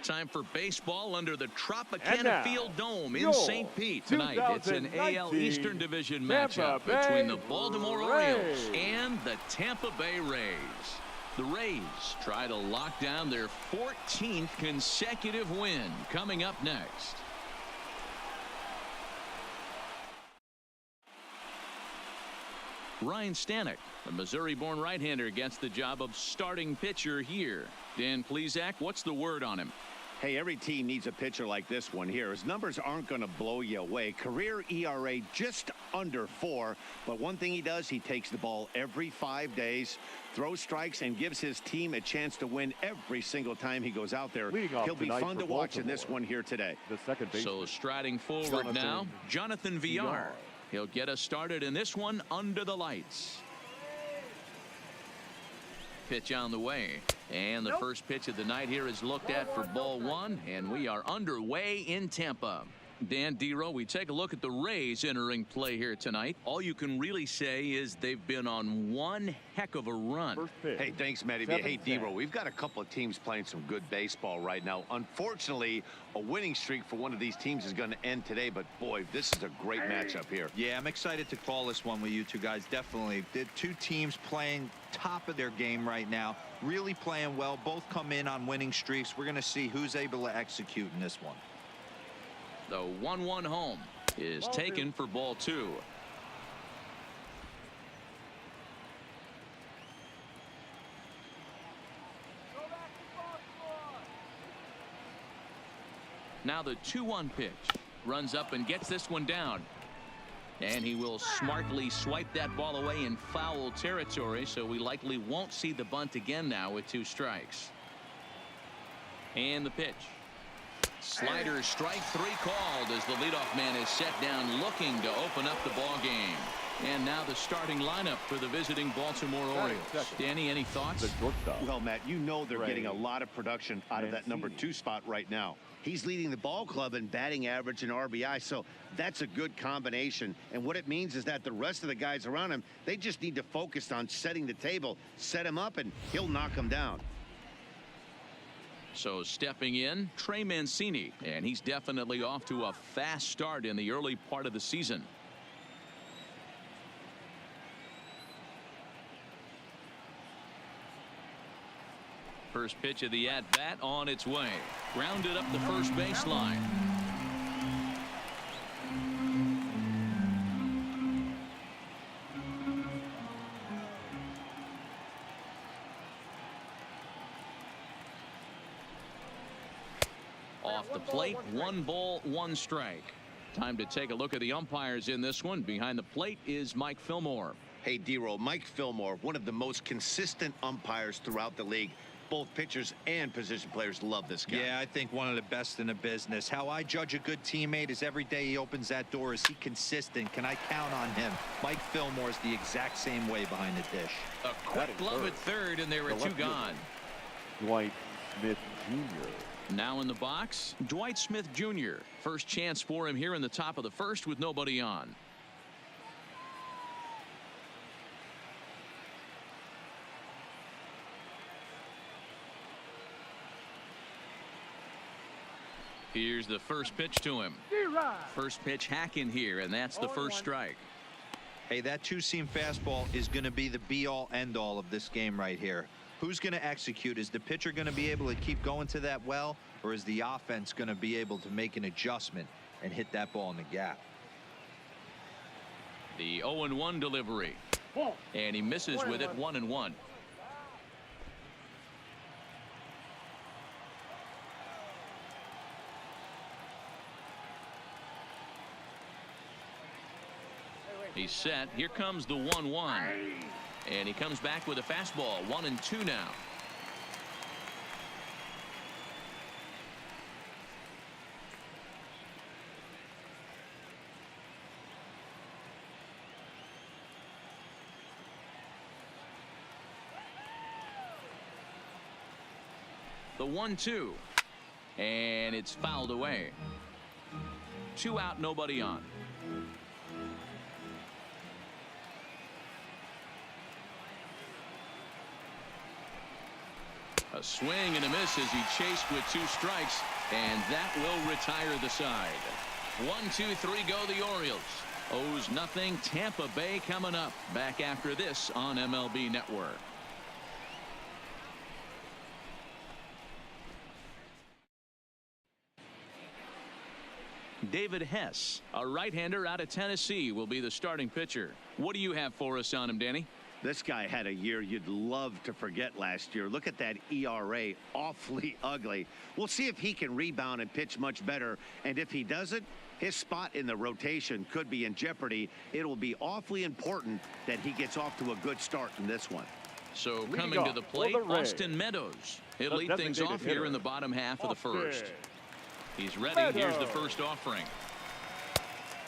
Time for baseball under the Tropicana Field Dome in St. Pete. Tonight, it's an AL Eastern Division matchup between the Baltimore Orioles and the Tampa Bay Rays. The Rays try to lock down their 14th consecutive win. Coming up next. Ryan Stanek, a Missouri-born right-hander, gets the job of starting pitcher here. Dan Plesac, what's the word on him? Hey, every team needs a pitcher like this one here. His numbers aren't going to blow you away. Career ERA just under 4. But one thing he does, he takes the ball every 5 days, throws strikes, and gives his team a chance to win every single time he goes out there. He'll be fun to watch in this one here today. The second baseman. So striding forward now, Jonathan Villar. He'll get us started in this one under the lights. Pitch on the way. And the first pitch of the night here is looked at for ball 1. And we are underway in Tampa. Dan Dero, we take a look at the Rays entering play here tonight. All you can really say is they've been on one heck of a run. Hey, thanks, Matty. Hey, Dero, we've got a couple of teams playing some good baseball right now. Unfortunately, a winning streak for one of these teams is going to end today. But, boy, this is a great matchup here. Yeah, I'm excited to call this one with you two guys. Definitely. The two teams playing top of their game right now. Really playing well. Both come in on winning streaks. We're going to see who's able to execute in this one. The 1-1 home is taken for ball 2. Now the 2-1 pitch. Runs up and gets this one down. And he will smartly swipe that ball away in foul territory, so we likely won't see the bunt again now with 2 strikes. And the pitch. Slider, strike 3 called as the leadoff man is set down looking to open up the ball game. And now the starting lineup for the visiting Baltimore Orioles. Danny, any thoughts? Well, Matt, you know they're getting a lot of production out of that number 2 spot right now. He's leading the ball club in batting average and RBI, so that's a good combination. And what it means is that the rest of the guys around him, they just need to focus on setting the table, set him up, and he'll knock him down. So stepping in, Trey Mancini, and he's definitely off to a fast start in the early part of the season. First pitch of the at-bat on its way. Grounded up the first baseline. Off the plate, 1 ball, 1 strike. Time to take a look at the umpires in this one. Behind the plate is Mike Fillmore. Hey, Dero, Mike Fillmore, one of the most consistent umpires throughout the league. Both pitchers and position players love this guy. Yeah, I think one of the best in the business. How I judge a good teammate is every day he opens that door. Is he consistent? Can I count on him? Mike Fillmore is the exact same way behind the dish. A quick glove at third, and there are 2 gone. Dwight Smith Jr. Now in the box, Dwight Smith Jr. First chance for him here in the top of the first with nobody on. Here's the first pitch to him. First pitch hacking here, and that's the first strike. Hey, that 2-seam fastball is going to be the be-all, end-all of this game right here. Who's going to execute? Is the pitcher going to be able to keep going to that well, or is the offense going to be able to make an adjustment and hit that ball in the gap? The 0-1 delivery. And he misses with it, 1-1. He's set. Here comes the 1-1. And he comes back with a fastball. 1-2 now. The 1-2. And it's fouled away. 2 out, nobody on. A swing and a miss as he chased with 2 strikes, and that will retire the side. 1-2-3 go the Orioles. O's nothing. Tampa Bay coming up. Back after this on MLB Network. David Hess, a right-hander out of Tennessee, will be the starting pitcher. What do you have for us on him, Danny? This guy had a year you'd love to forget last year. Look at that ERA, awfully ugly. We'll see if he can rebound and pitch much better. And if he doesn't, his spot in the rotation could be in jeopardy. It will be awfully important that he gets off to a good start in this one. So coming to the plate, Austin Meadows. He'll lead things off here in the bottom half of the first. He's ready. Here's the first offering.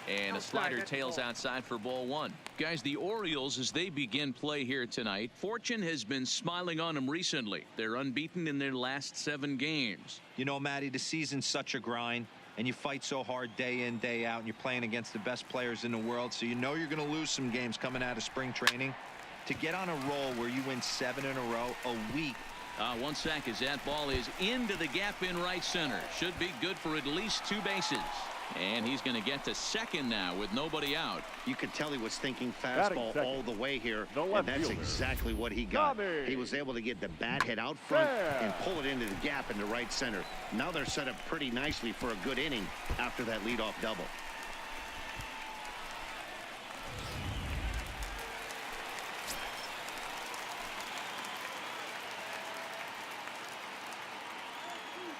And a slider tails outside for ball 1. Guys, the Orioles, as they begin play here tonight, fortune has been smiling on them recently. They're unbeaten in their last 7 games. You know, Matty, the season's such a grind, and you fight so hard day in, day out, and you're playing against the best players in the world, so you know you're going to lose some games coming out of spring training. To get on a roll where you win 7 in a row a week. 1 sack as that ball is into the gap in right center. Should be good for at least 2 bases. And he's going to get to second now with nobody out. You could tell he was thinking fastball all the way here, and that's exactly what he got. He was able to get the bat head out front and pull it into the gap in the right center. Now they're set up pretty nicely for a good inning after that leadoff double.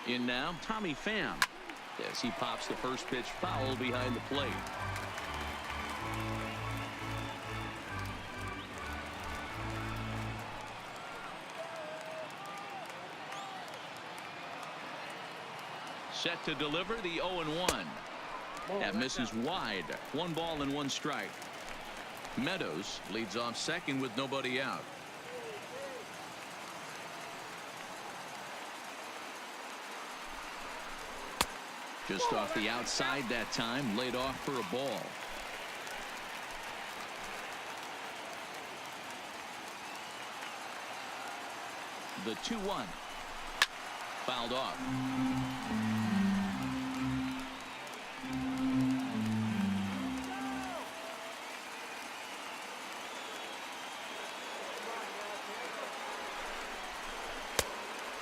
In now, Tommy Pham, as he pops the first pitch foul behind the plate. Set to deliver the 0-1. That misses wide. 1 ball and 1 strike. Meadows leads off second with nobody out. Just off the outside that time, laid off for a ball. The 2-1. Fouled off.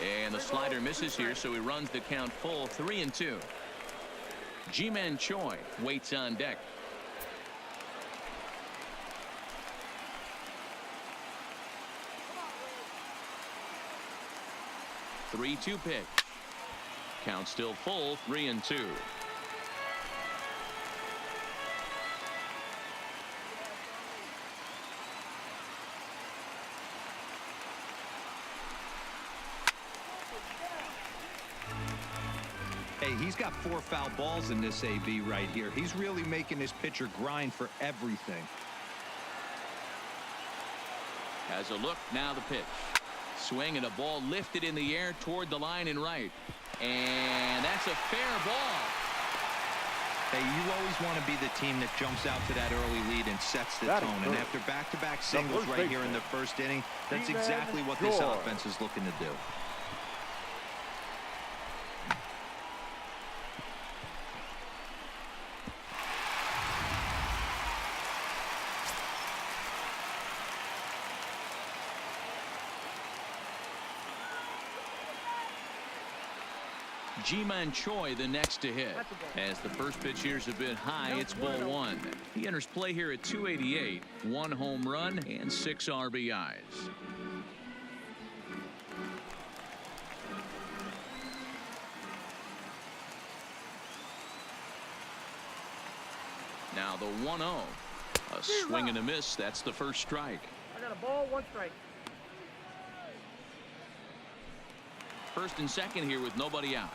And the slider misses here, so he runs the count full 3-2. Ji-Man Choi waits on deck. The 3-2 pitch. Count still full, 3-2. Hey, he's got 4 foul balls in this AB right here. He's really making this pitcher grind for everything. Has a look, now the pitch. Swing and a ball lifted in the air toward the line and right. And that's a fair ball. Hey, you always want to be the team that jumps out to that early lead and sets the tone. And after back-to-back singles right here in the first inning, that's exactly what this offense is looking to do. Ji-Man Choi the next to hit. As the first pitch here is a bit high, it's ball 1. He enters play here at 288, 1 home run and 6 RBIs. Now the 1-0. A swing and a miss. That's the first strike. I got a ball, 1 strike. First and second here with nobody out.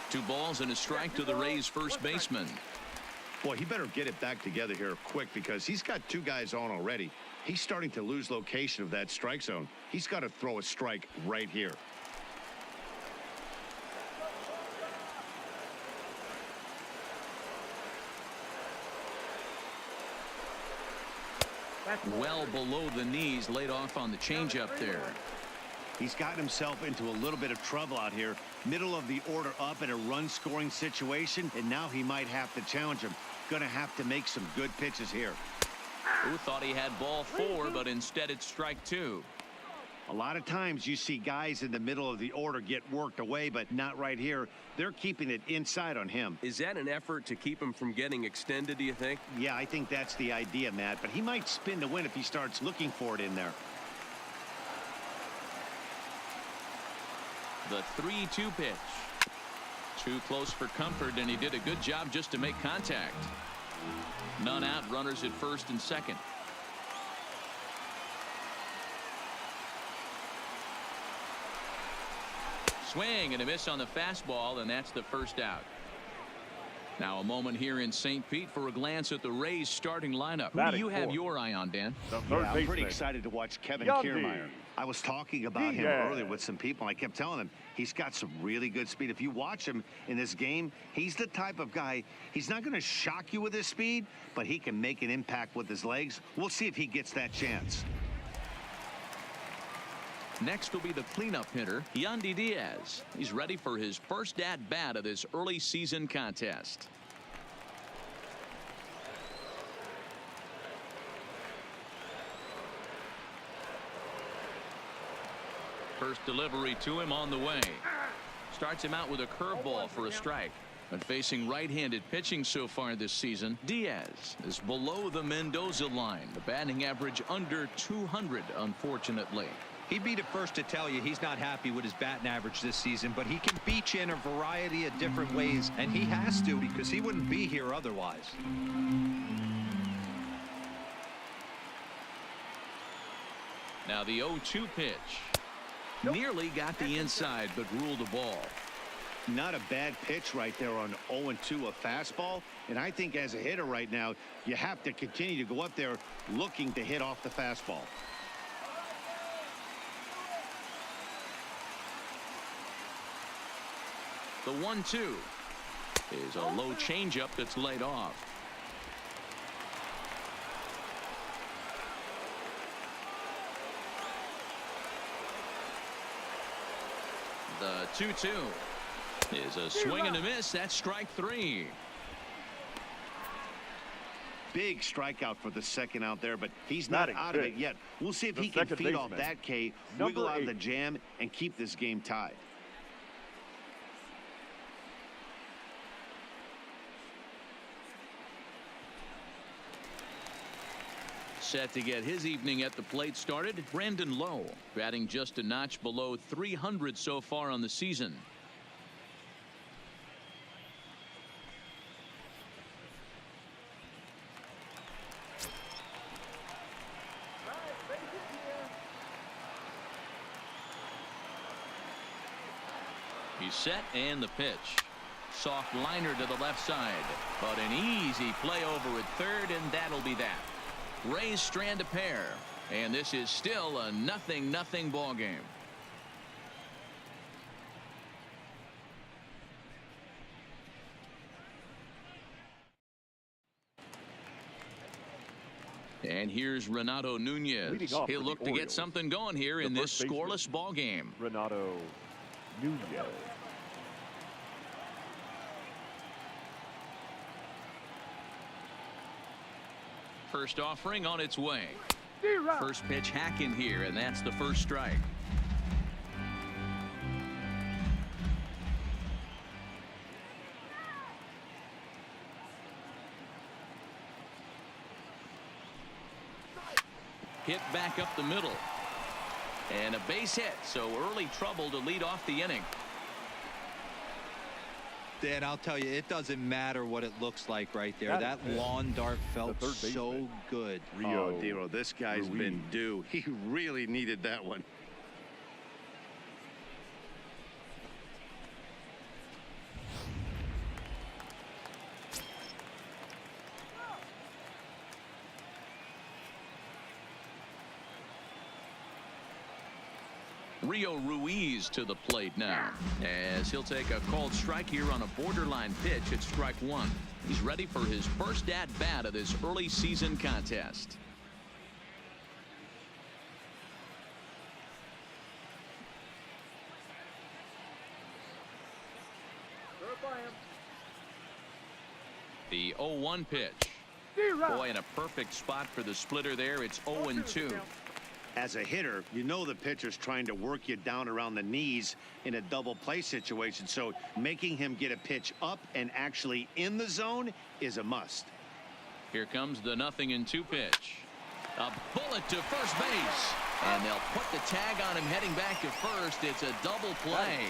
Two balls and a strike to the Rays first baseman. Boy, he better get it back together here quick because he's got 2 guys on already. He's starting to lose location of that strike zone. He's got to throw a strike right here. Well below the knees, laid off on the changeup there. He's gotten himself into a little bit of trouble out here. Middle of the order up in a run-scoring situation, and now he might have to challenge him. Gonna have to make some good pitches here. Who thought he had ball 4, but instead it's strike 2. A lot of times you see guys in the middle of the order get worked away, but not right here. They're keeping it inside on him. Is that an effort to keep him from getting extended, do you think? Yeah, I think that's the idea, Matt, but he might spin to win if he starts looking for it in there. The 3-2 pitch. Too close for comfort, and he did a good job just to make contact. None out, runners at first and second. Swing and a miss on the fastball, and that's the first out. Now a moment here in St. Pete for a glance at the Rays starting lineup. Who do you have your eye on, Dan? I'm pretty excited to watch Kevin Kiermaier. I was talking about him earlier with some people, and I kept telling them he's got some really good speed. If you watch him in this game, he's the type of guy, he's not going to shock you with his speed, but he can make an impact with his legs. We'll see if he gets that chance. Next will be the cleanup hitter, Yandy Diaz. He's ready for his first at-bat of this early season contest. First delivery to him on the way. Starts him out with a curveball for a strike. But facing right-handed pitching so far this season, Diaz is below the Mendoza line. The batting average under 200, unfortunately. He'd be the first to tell you he's not happy with his batting average this season, but he can beat you in a variety of different ways, and he has to because he wouldn't be here otherwise. Now the 0-2 pitch. Nearly got the inside, but ruled the ball. Not a bad pitch right there on 0-2, a fastball. And I think as a hitter right now, you have to continue to go up there looking to hit off the fastball. The 1-2 is a low changeup that's laid off. The 2-2 is a swing and a miss. That's strike 3. Big strikeout for the second out there, but he's not out of it yet. We'll see if he can feed off that K, wiggle out of the jam, and keep this game tied. Set to get his evening at the plate started, Brandon Lowe, batting just a notch below 300 so far on the season. He's set, and the pitch. Soft liner to the left side, but an easy play over at third, and that'll be that. Rays strand a pair, and this is still a 0-0 ball game. And here's Renato Nunez. He'll look to get something going here in this scoreless ball game. Renato Nunez. First offering on its way. First pitch hack in here, and that's the first strike. Hit back up the middle. And a base hit, so early trouble to lead off the inning. Dan, I'll tell you, it doesn't matter what it looks like right there. That lawn dart felt so good. Oh, Dero, this guy's been due. He really needed that one. Rio Ruiz to the plate now, as he'll take a called strike here on a borderline pitch at strike 1. He's ready for his first at bat of this early season contest. The 0-1 pitch. Boy, in a perfect spot for the splitter there. It's 0-2. As a hitter, you know the pitcher's trying to work you down around the knees in a double play situation, so making him get a pitch up and actually in the zone is a must. Here comes the 0-2 pitch. A bullet to first base, and they'll put the tag on him heading back to first. It's a double play.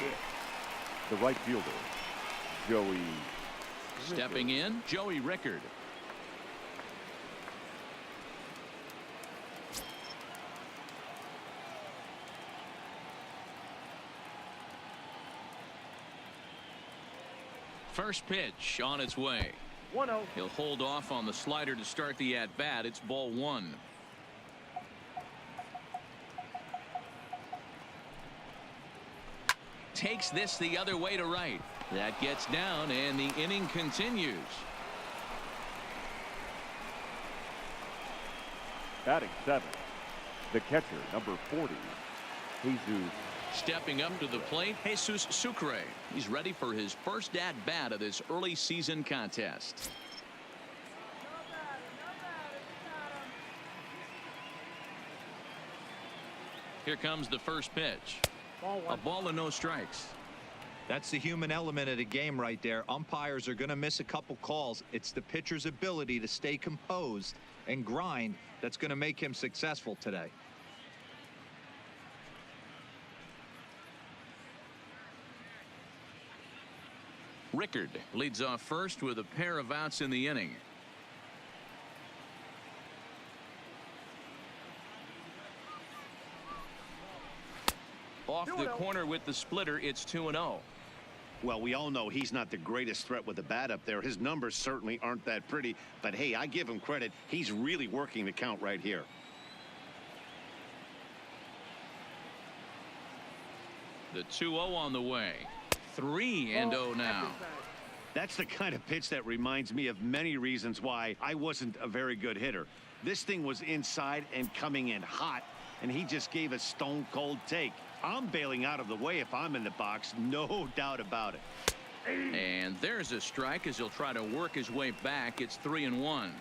The right fielder, Joey. Stepping in, Joey Rickard. First pitch on its way. 1-0. He'll hold off on the slider to start the at-bat. It's ball one. Takes this the other way to right. That gets down, and the inning continues. Batting 7th, the catcher, number 40, Jesus. Stepping up to the plate, Jesus Sucre. He's ready for his first at-bat of this early season contest. Here comes the first pitch. A ball and no strikes. That's the human element of the game right there. Umpires are going to miss a couple calls. It's the pitcher's ability to stay composed and grind that's going to make him successful today. Rickard leads off first with a pair of outs in the inning. Off the corner with the splitter, it's 2-0. Well, we all know he's not the greatest threat with the bat up there. His numbers certainly aren't that pretty, but hey, I give him credit. He's really working the count right here. The 2-0 on the way. 3-0 now. That's the kind of pitch that reminds me of many reasons why I wasn't a very good hitter. This thing was inside and coming in hot, and he just gave a stone cold take. I'm bailing out of the way if I'm in the box, no doubt about it. And there's a strike as he'll try to work his way back. It's 3-1.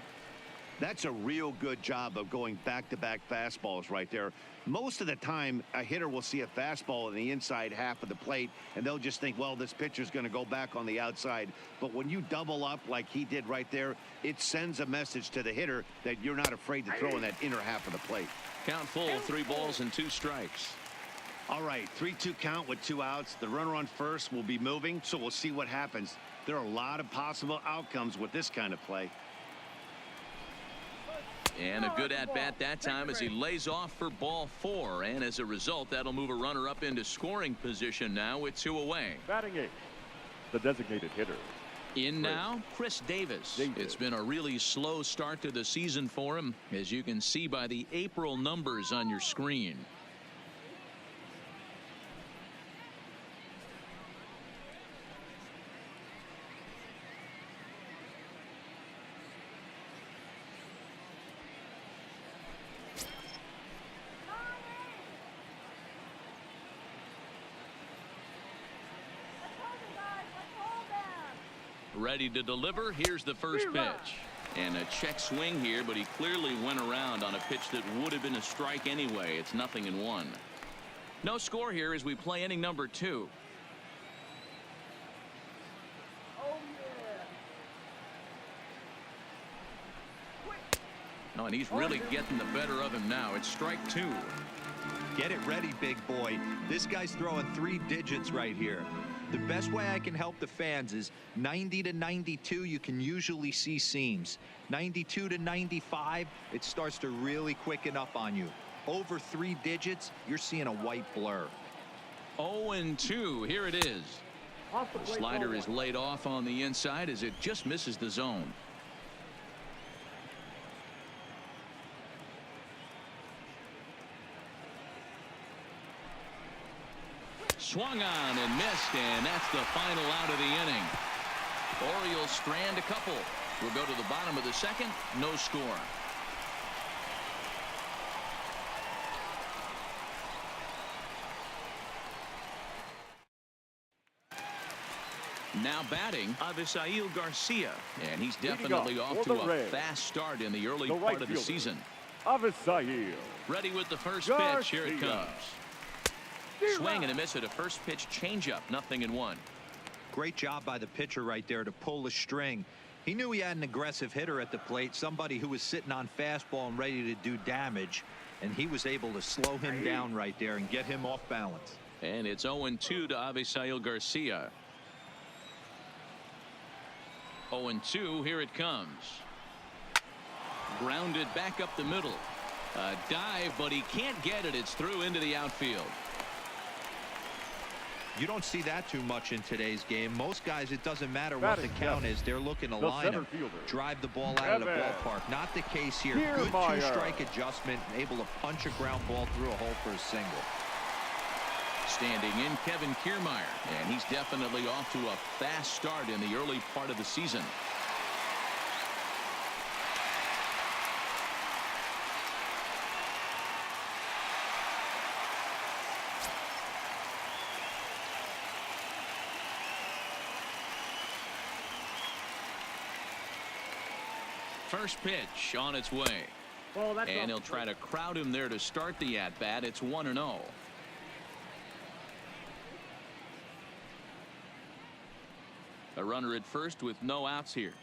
That's a real good job of going back-to-back fastballs right there. Most of the time, a hitter will see a fastball in the inside half of the plate, and they'll just think, well, this pitcher's going to go back on the outside. But when you double up like he did right there, it sends a message to the hitter that you're not afraid to throw in that inner half of the plate. Count full, 3 balls and 2 strikes. All right, 3-2 count with 2 outs. The runner on first will be moving, so we'll see what happens. There are a lot of possible outcomes with this kind of play. And a good at-bat that time as he lays off for ball 4. And as a result, that'll move a runner up into scoring position now with 2 away. Batting 8th, the designated hitter. In now, Chris Davis. It's been a really slow start to the season for him, as you can see by the April numbers on your screen. Ready to deliver. Here's the first pitch. And a check swing here, but he clearly went around on a pitch that would have been a strike anyway. It's 0-1. No score here as we play inning number 2. No, and he's really getting the better of him now. It's strike 2. Get it ready, big boy. This guy's throwing 3 digits right here. The best way I can help the fans is 90 to 92. You can usually see seams. 92 to 95. It starts to really quicken up on you. Over 3 digits, you're seeing a white blur. 0-2. Here it is. The slider is laid off on the inside as it just misses the zone. Swung on and missed, and that's the final out of the inning. Orioles strand a couple. We'll go to the bottom of the second. No score. Now batting, Avisail Garcia. And he's Leading definitely off off for to the a Reds, fast start in the early the right part of the fielder, season. Avisail Ready with the first Garcia. pitch. Here it comes. Swing and a miss at a first pitch changeup. 0-1. Great job by the pitcher right there to pull the string. He knew he had an aggressive hitter at the plate, somebody who was sitting on fastball and ready to do damage, and he was able to slow him down right there and get him off balance. And it's 0-2 to Avisail Garcia. 0-2. Here it comes. Grounded back up the middle. A dive, but he can't get it. It's through into the outfield. You don't see that too much in today's game. Most guys, it doesn't matter what the count is. They're looking to line him, drive the ball out of the ballpark. Not the case here. Good two-strike adjustment, able to punch a ground ball through a hole for a single. Standing in, Kevin Kiermaier, and he's definitely off to a fast start in the early part of the season. First pitch on its way. And he'll try to crowd him there to start the at-bat. It's 1-0. A runner at first with no outs here.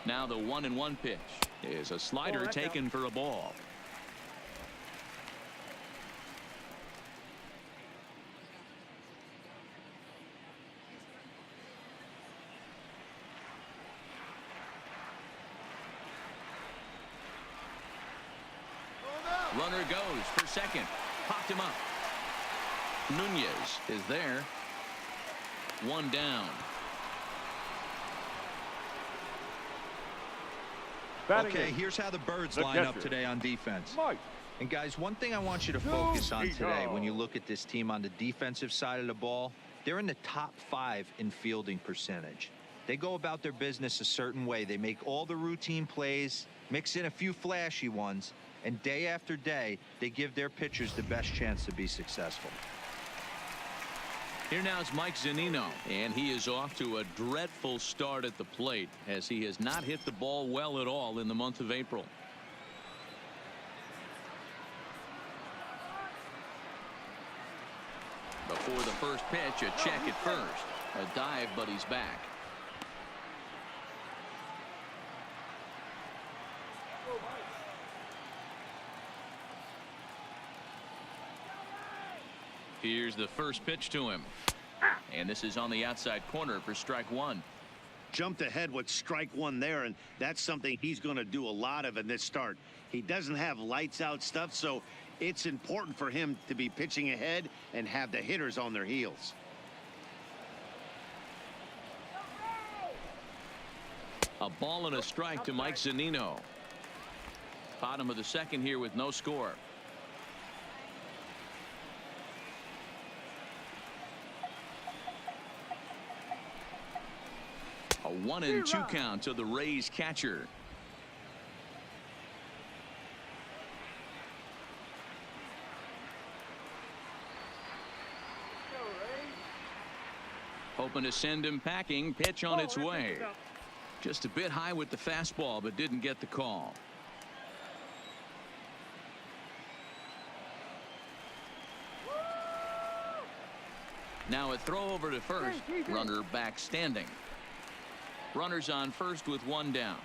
Now the 1-1 pitch is a slider taken for a ball. Runner goes for second. Popped him up. Nunez is there. One down. Okay, here's how the Birds line up today on defense. And guys, one thing I want you to focus on today when you look at this team on the defensive side of the ball, they're in the top 5 in fielding percentage. They go about their business a certain way. They make all the routine plays, mix in a few flashy ones, and day after day, they give their pitchers the best chance to be successful. Here now is Mike Zunino, and he is off to a dreadful start at the plate as he has not hit the ball well at all in the month of April. Before the first pitch, a check at first. A dive, but he's back. Here's the first pitch to him. And this is on the outside corner for strike one. Jumped ahead with strike one there, and that's something he's going to do a lot of in this start. He doesn't have lights out stuff, so it's important for him to be pitching ahead and have the hitters on their heels. A ball and a strike to Mike Zunino. Bottom of the second here with no score. A 1-2 count to the Rays catcher. Hoping to send him packing. Pitch on its way. Just a bit high with the fastball, but didn't get the call. Now a throw over to first. Runner back standing. Runners on first with one down.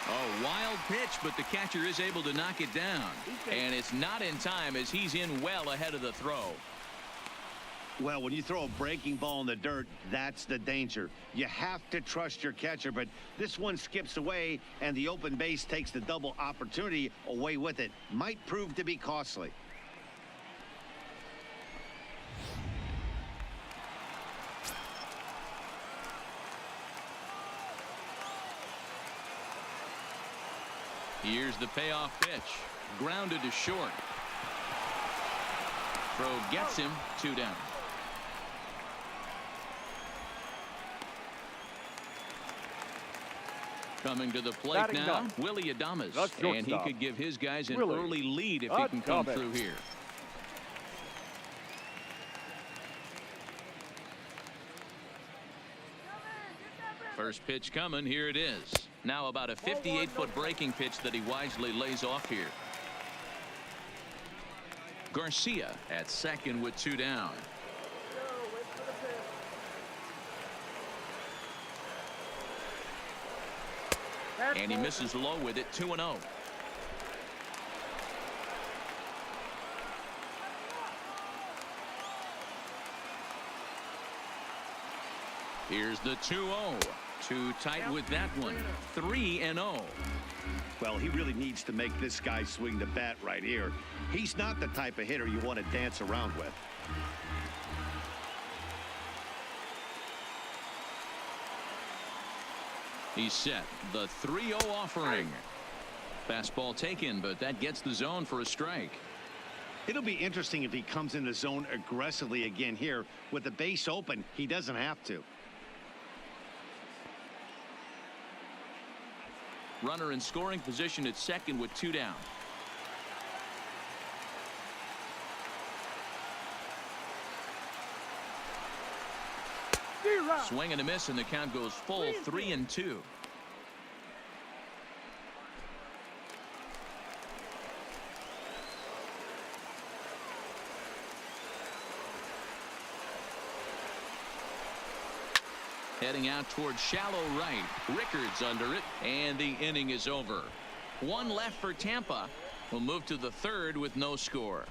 Oh, wild pitch, but the catcher is able to knock it down. And it's not in time as he's in well ahead of the throw. Well, when you throw a breaking ball in the dirt, that's the danger. You have to trust your catcher, but this one skips away, and the open base takes the double opportunity away with it. Might prove to be costly. Here's the payoff pitch. Grounded to short. Throw gets him. 2 down. Coming to the plate Batting now, ninth. Willie Adames. The And he shortstop. could give his guys an Willie early lead if he can come Adames. through here. First pitch coming. Here it is. Now about a 58-foot breaking pitch that he wisely lays off here. Garcia at second with 2 down. And he misses low with it. 2-0. Here's the 2-0. Too tight with that one. 3-0. Well, he really needs to make this guy swing the bat right here. He's not the type of hitter you want to dance around with. He's set. The 3-0 offering. Fastball taken, but that gets the zone for a strike. It'll be interesting if he comes in the zone aggressively again here. With the base open, he doesn't have to. Runner in scoring position at second with 2 down. Swing and a miss, and the count goes full. 3-2. Heading out towards shallow right. Rickards under it, and the inning is over. 1 left for Tampa. We'll move to the 3rd with no score.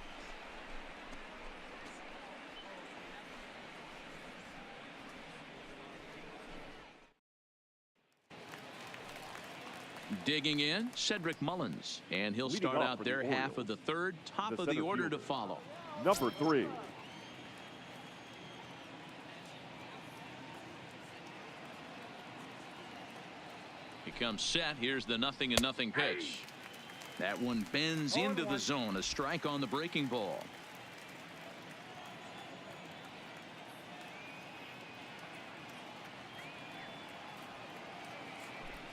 Digging in, Cedric Mullins, and he'll Leading start off out for the their half Orioles, of the 3rd. Top the of the center order fielder, to follow. Number 3. He comes set. Here's the 0-0 pitch. That one bends into the zone. A strike on the breaking ball.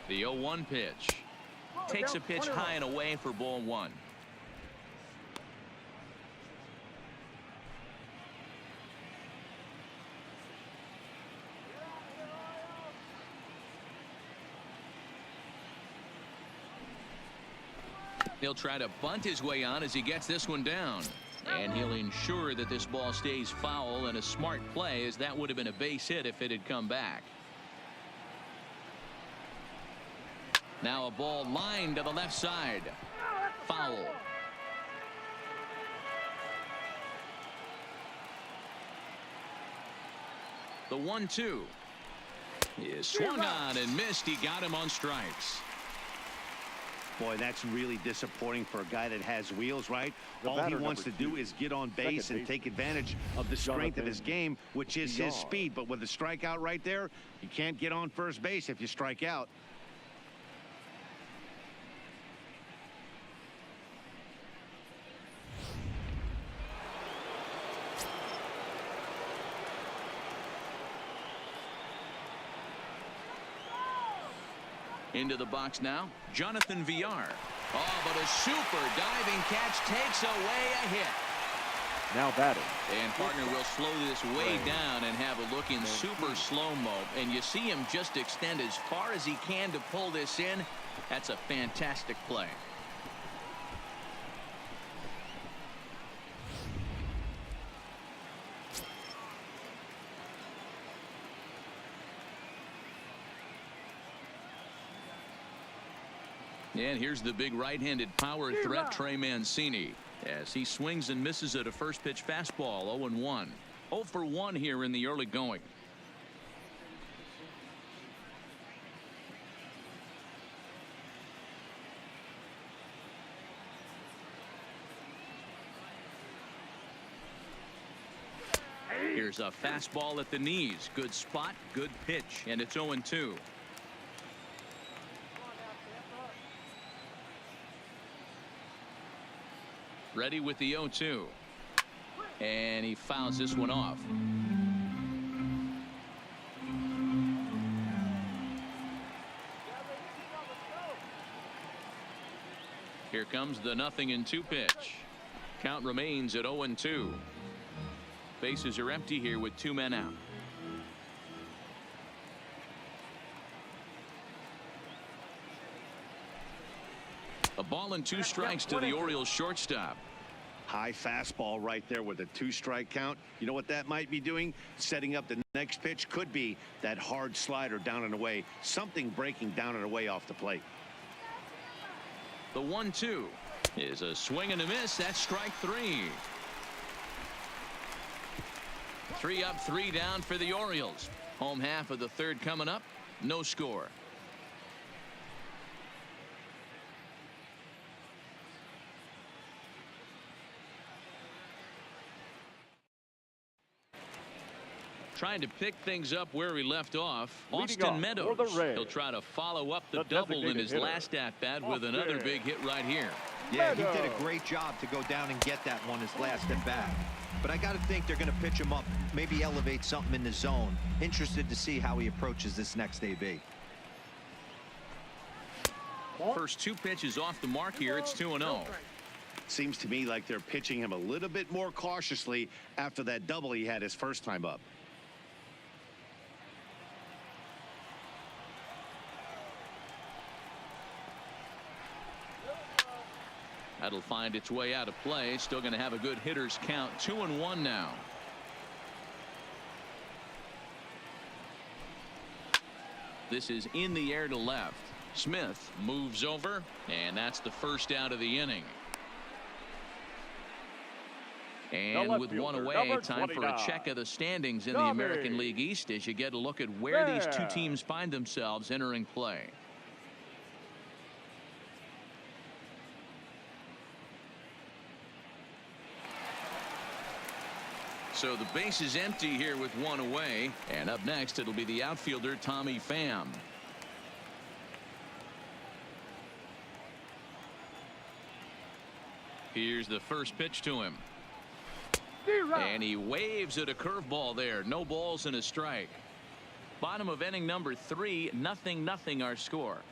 The 0-1 pitch. Takes a pitch high and away for ball 1. He'll try to bunt his way on as he gets this one down. And he'll ensure that this ball stays foul, and a smart play, as that would have been a base hit if it had come back. Now a ball lined to the left side. Foul. The 1-2 is swung on and missed. He got him on strikes. Boy, that's really disappointing for a guy that has wheels, right? The All he batter, wants to number do 2, is get on base and take advantage of the strength of his game, which is his speed. But with a strikeout right there, you can't get on first base if you strike out. Into the box now, Jonathan Villar. Oh, but a super diving catch takes away a hit. Now batting. And partner will slow this way down and have a look in super slow-mo. And you see him just extend as far as he can to pull this in. That's a fantastic play. And here's the big right-handed power threat, Trey Mancini, as he swings and misses at a first pitch fastball. 0-1. 0 for 1 here in the early going. Here's a fastball at the knees. Good spot, good pitch, and it's 0-2. Ready with the 0-2. And he fouls this one off. Here comes the 0-2 pitch. Count remains at 0-2. Bases are empty here with 2 men out. A ball and 2 strikes to the Orioles shortstop. High fastball right there with a 2-strike count. You know what that might be doing? Setting up the next pitch. Could be that hard slider down and away. Something breaking down and away off the plate. The 1-2 is a swing and a miss. That's strike 3. 3 up, 3 down for the Orioles. Home half of the third coming up. No score. Trying to pick things up where he left off. Austin Meadows. He'll try to follow up the double in his last at-bat with another big hit right here. Yeah, he did a great job to go down and get that one his last at-bat. But I got to think they're going to pitch him up, maybe elevate something in the zone. Interested to see how he approaches this next AB. First 2 pitches off the mark here. It's 2-0. Seems to me like they're pitching him a little bit more cautiously after that double he had his first time up. That'll find its way out of play. Still going to have a good hitter's count. 2-1 now. This is in the air to left. Smith moves over, and that's the first out of the inning. And with 1 away, time for a check of the standings in the American League East as you get a look at where these 2 teams find themselves entering play. So the base is empty here with 1 away. And up next, it'll be the outfielder, Tommy Pham. Here's the first pitch to him. And he waves at a curveball there. No balls and a strike. Bottom of inning number 3, 0-0 our score.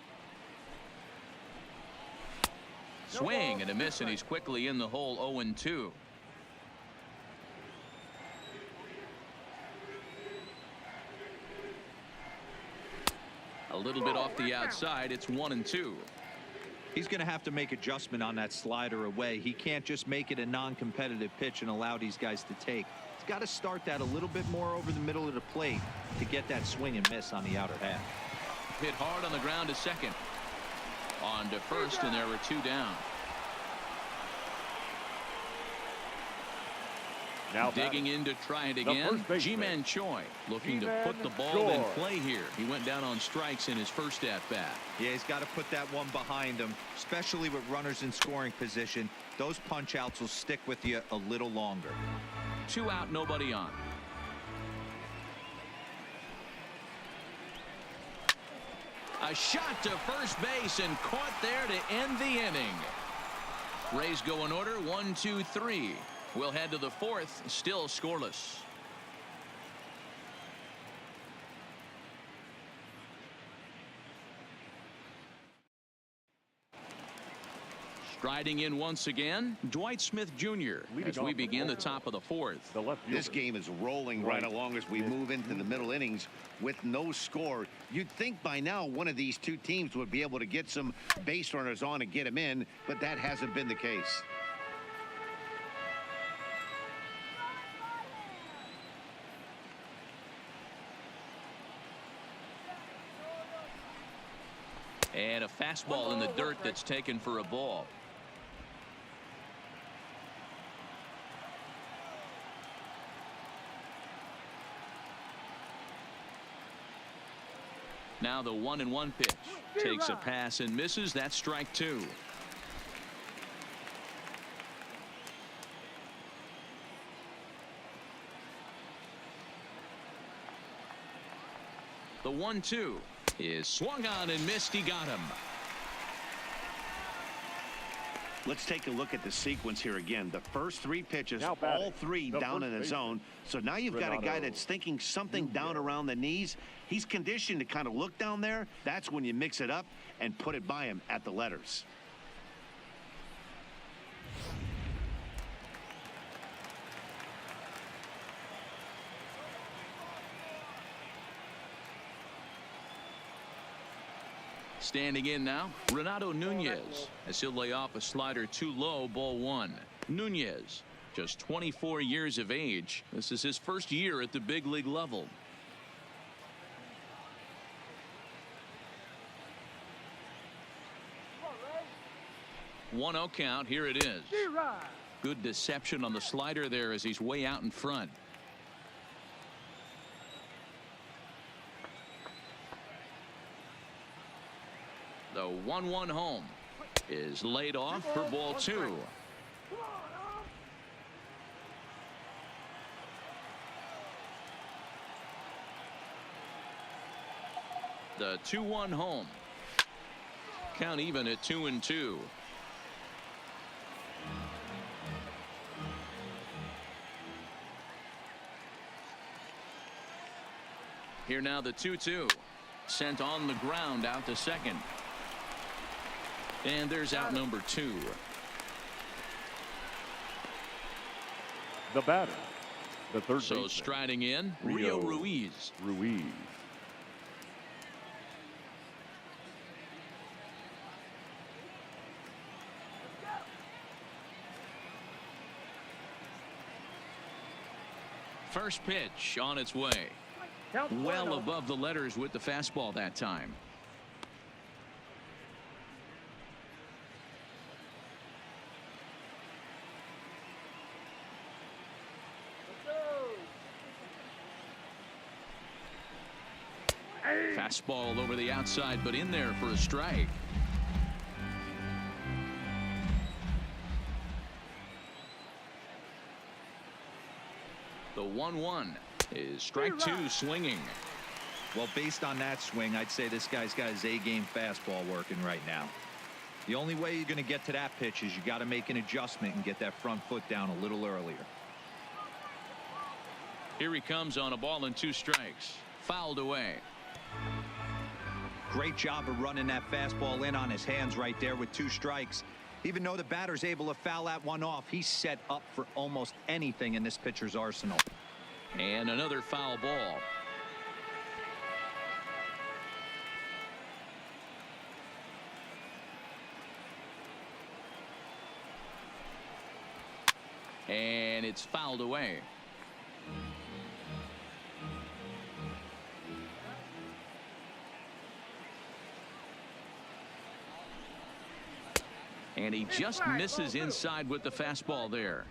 Swing and a miss, and he's quickly in the hole. 0-2. A little bit off the outside. It's 1-2. He's going to have to make adjustment on that slider away. He can't just make it a non-competitive pitch and allow these guys to take. He's got to start that a little bit more over the middle of the plate to get that swing and miss on the outer half. Hit hard on the ground to second. On to first, and there were 2 down. Now digging in to try it again. Ji-Man Choi looking to put the ball in play here. He went down on strikes in his first at-bat. Yeah, he's got to put that one behind him, especially with runners in scoring position. Those punch outs will stick with you a little longer. 2 out, nobody on. A shot to first base and caught there to end the inning. Rays go in order. 1, 2, 3. We'll head to the 4th, still scoreless. Striding in once again, Dwight Smith Jr. as we begin the top of the 4th. This game is rolling right along as we move into the middle innings with no score. You'd think by now one of these 2 teams would be able to get some base runners on and get them in, but that hasn't been the case. And a fastball in the dirt that's taken for a ball. Now the 1-1 pitch. Takes a pass and misses. That's strike two. The 1-2 is swung on and missed. He got him. Let's take a look at the sequence here again. The first three pitches, Now batting, all three the down first in the baseman, zone. So now you've got a guy Renato that's thinking something down around the knees. He's conditioned to kind of look down there. That's when you mix it up and put it by him at the letters. Standing in now, Renato Nunez, as he'll lay off a slider too low, ball one. Nunez, just 24 years of age. This is his first year at the big league level. One 0 count. Here it is. Good deception on the slider there as he's way out in front. The 1-1 home is laid off for ball two. The 2-1 home. Count even at 2-2. Here now the 2-2. Sent on the ground out to second. And there's out number two. The batter, the third So baseman, striding in, Rio Ruiz. First pitch on its way. Well above the letters with the fastball that time. Fastball over the outside, but in there for a strike. The 1-1 is strike two, swinging. Well, based on that swing, I'd say this guy's got his A-game fastball working right now. The only way you're going to get to that pitch is you got to make an adjustment and get that front foot down a little earlier. Here he comes on a ball and two strikes. Fouled away. Great job of running that fastball in on his hands right there with two strikes. Even though the batter's able to foul that one off, he's set up for almost anything in this pitcher's arsenal. And another foul ball. And it's fouled away. And he just misses inside with the fastball there.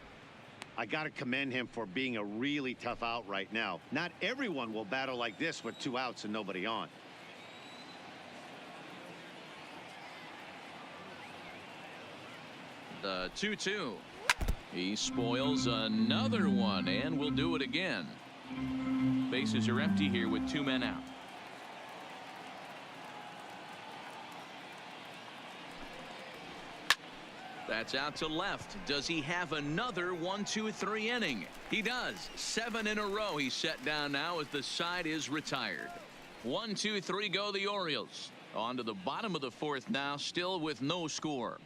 I got to commend him for being a really tough out right now. Not everyone will battle like this with two outs and nobody on. The 2-2. He spoils another one and will do it again. Bases are empty here with two men out. That's out to left. Does he have another 1-2-3 inning? He does. 7 in a row he's set down now as the side is retired. 1-2-3 go the Orioles. On to the bottom of the fourth now, still with no score.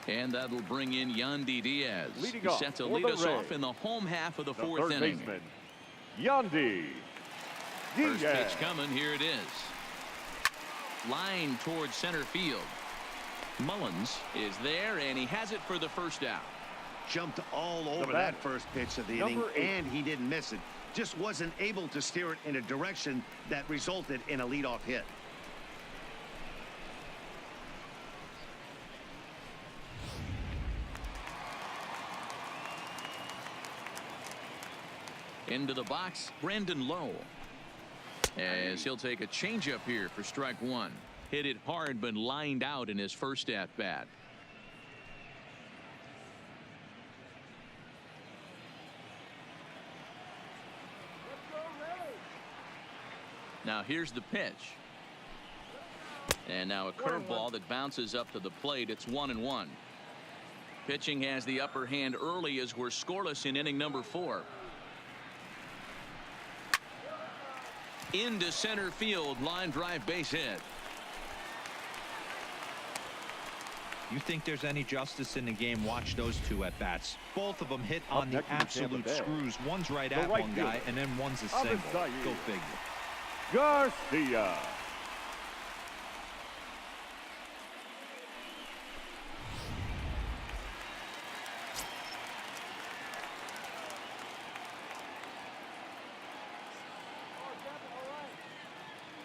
And that'll bring in Yandy Diaz. Leading off Set to for lead the us Rays, off in the home half of the the fourth third inning. baseman, Yandy First Diaz. pitch coming. Here it is. Line towards center field. Mullins is there, and he has it for the first out. Jumped all over that first pitch of the inning, and he didn't miss it. Just wasn't able to steer it in a direction that resulted in a leadoff hit. Into the box, Brandon Lowe. As he'll take a changeup here for strike one. Hit it hard, but lined out in his first at bat. Now here's the pitch. And now a curveball that bounces up to the plate. It's 1-1. Pitching has the upper hand early as we're scoreless in inning number 4. Into center field, line drive, base hit. You think there's any justice in the game? Watch those two at bats. Both of them hit on the absolute screws. One's right at one guy, and then one's a single. Go figure. Garcia.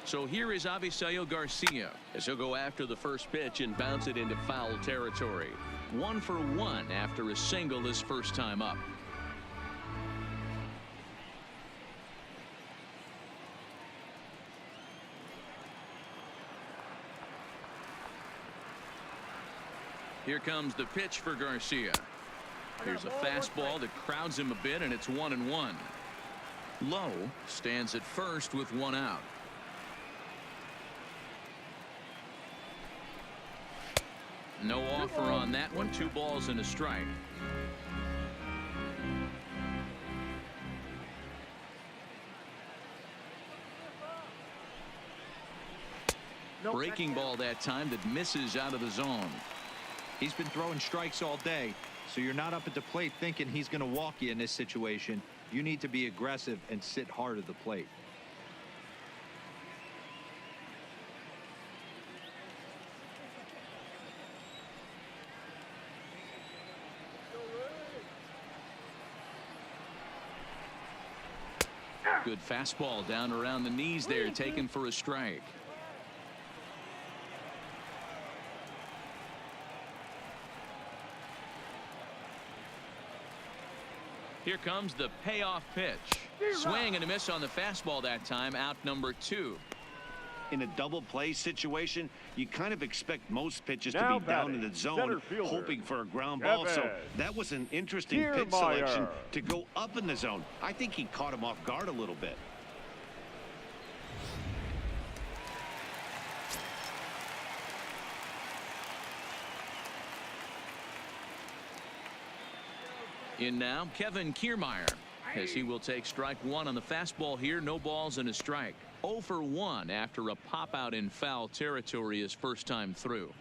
So here is Avisail Garcia as he'll go after the first pitch and bounce it into foul territory. 1 for 1 after a single his first time up. Here comes the pitch for Garcia. Here's a fastball that crowds him a bit, and it's 1-1. Lowe stands at first with 1 out. No offer on that one. 2 balls and a strike. Breaking ball that time that misses out of the zone. He's been throwing strikes all day, so you're not up at the plate thinking he's going to walk you in this situation. You need to be aggressive and sit hard at the plate. Good fastball down around the knees there, taken for a strike. Here comes the payoff pitch. Swing and a miss on the fastball that time. Out number 2. In a double play situation, you kind of expect most pitches to be down in the zone, hoping for a ground ball. So that was an interesting pitch selection to go up in the zone. I think he caught him off guard a little bit. In now, Kevin Kiermaier, as he will take strike 1 on the fastball here. No balls and a strike. 0 for 1 after a pop out in foul territory his first time through.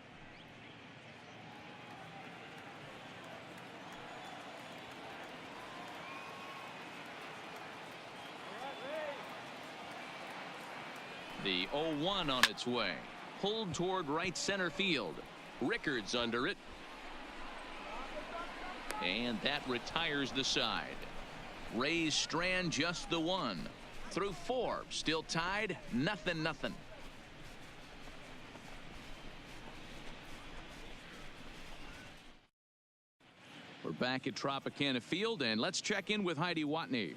The 0-1 on its way. Pulled toward right center field. Rickards under it. And that retires the side. Rays strand just the 1. Through 4. Still tied. 0-0. We're back at Tropicana Field, and let's check in with Heidi Watney.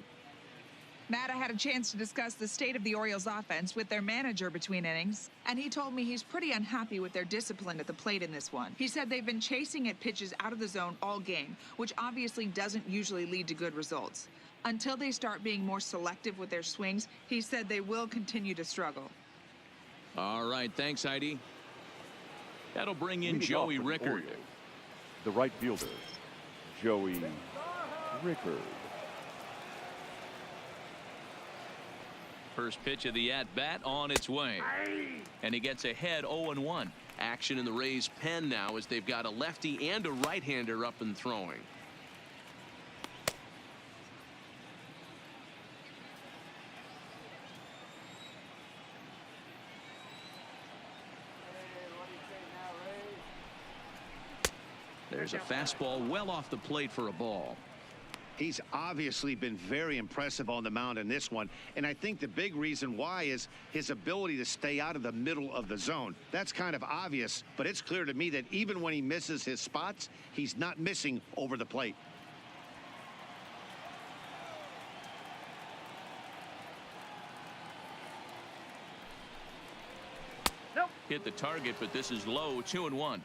Matt, I had a chance to discuss the state of the Orioles offense with their manager between innings, and he told me he's pretty unhappy with their discipline at the plate in this one. He said they've been chasing at pitches out of the zone all game, which obviously doesn't usually lead to good results. Until they start being more selective with their swings, he said they will continue to struggle. All right, thanks, Heidi. That'll bring in Joey Rickard. The right fielder, Joey Rickard. First pitch of the at-bat on its way. And he gets ahead 0-1. Action in the Rays' pen now as they've got a lefty and a right-hander up and throwing. There's a fastball well off the plate for a ball. He's obviously been very impressive on the mound in this one, and I think the big reason why is his ability to stay out of the middle of the zone. That's kind of obvious, but it's clear to me that even when he misses his spots, he's not missing over the plate. hit the target, but this is low. 2-1.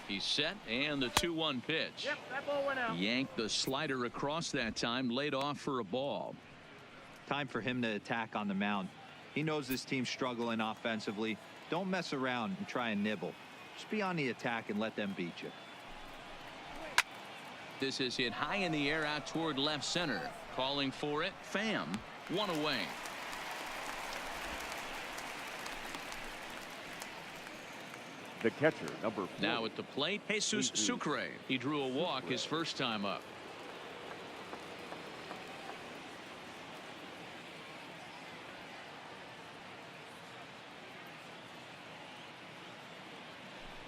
He's set, and the 2-1 pitch. Yep, that ball went out. Yanked the slider across that time, laid off for a ball. Time for him to attack on the mound. He knows this team's struggling offensively. Don't mess around and try and nibble. Just be on the attack and let them beat you. This is hit high in the air out toward left center. Calling for it. Pham. One away. The catcher, number 4. Now at the plate, Jesus Sucre. He drew a walk his first time up.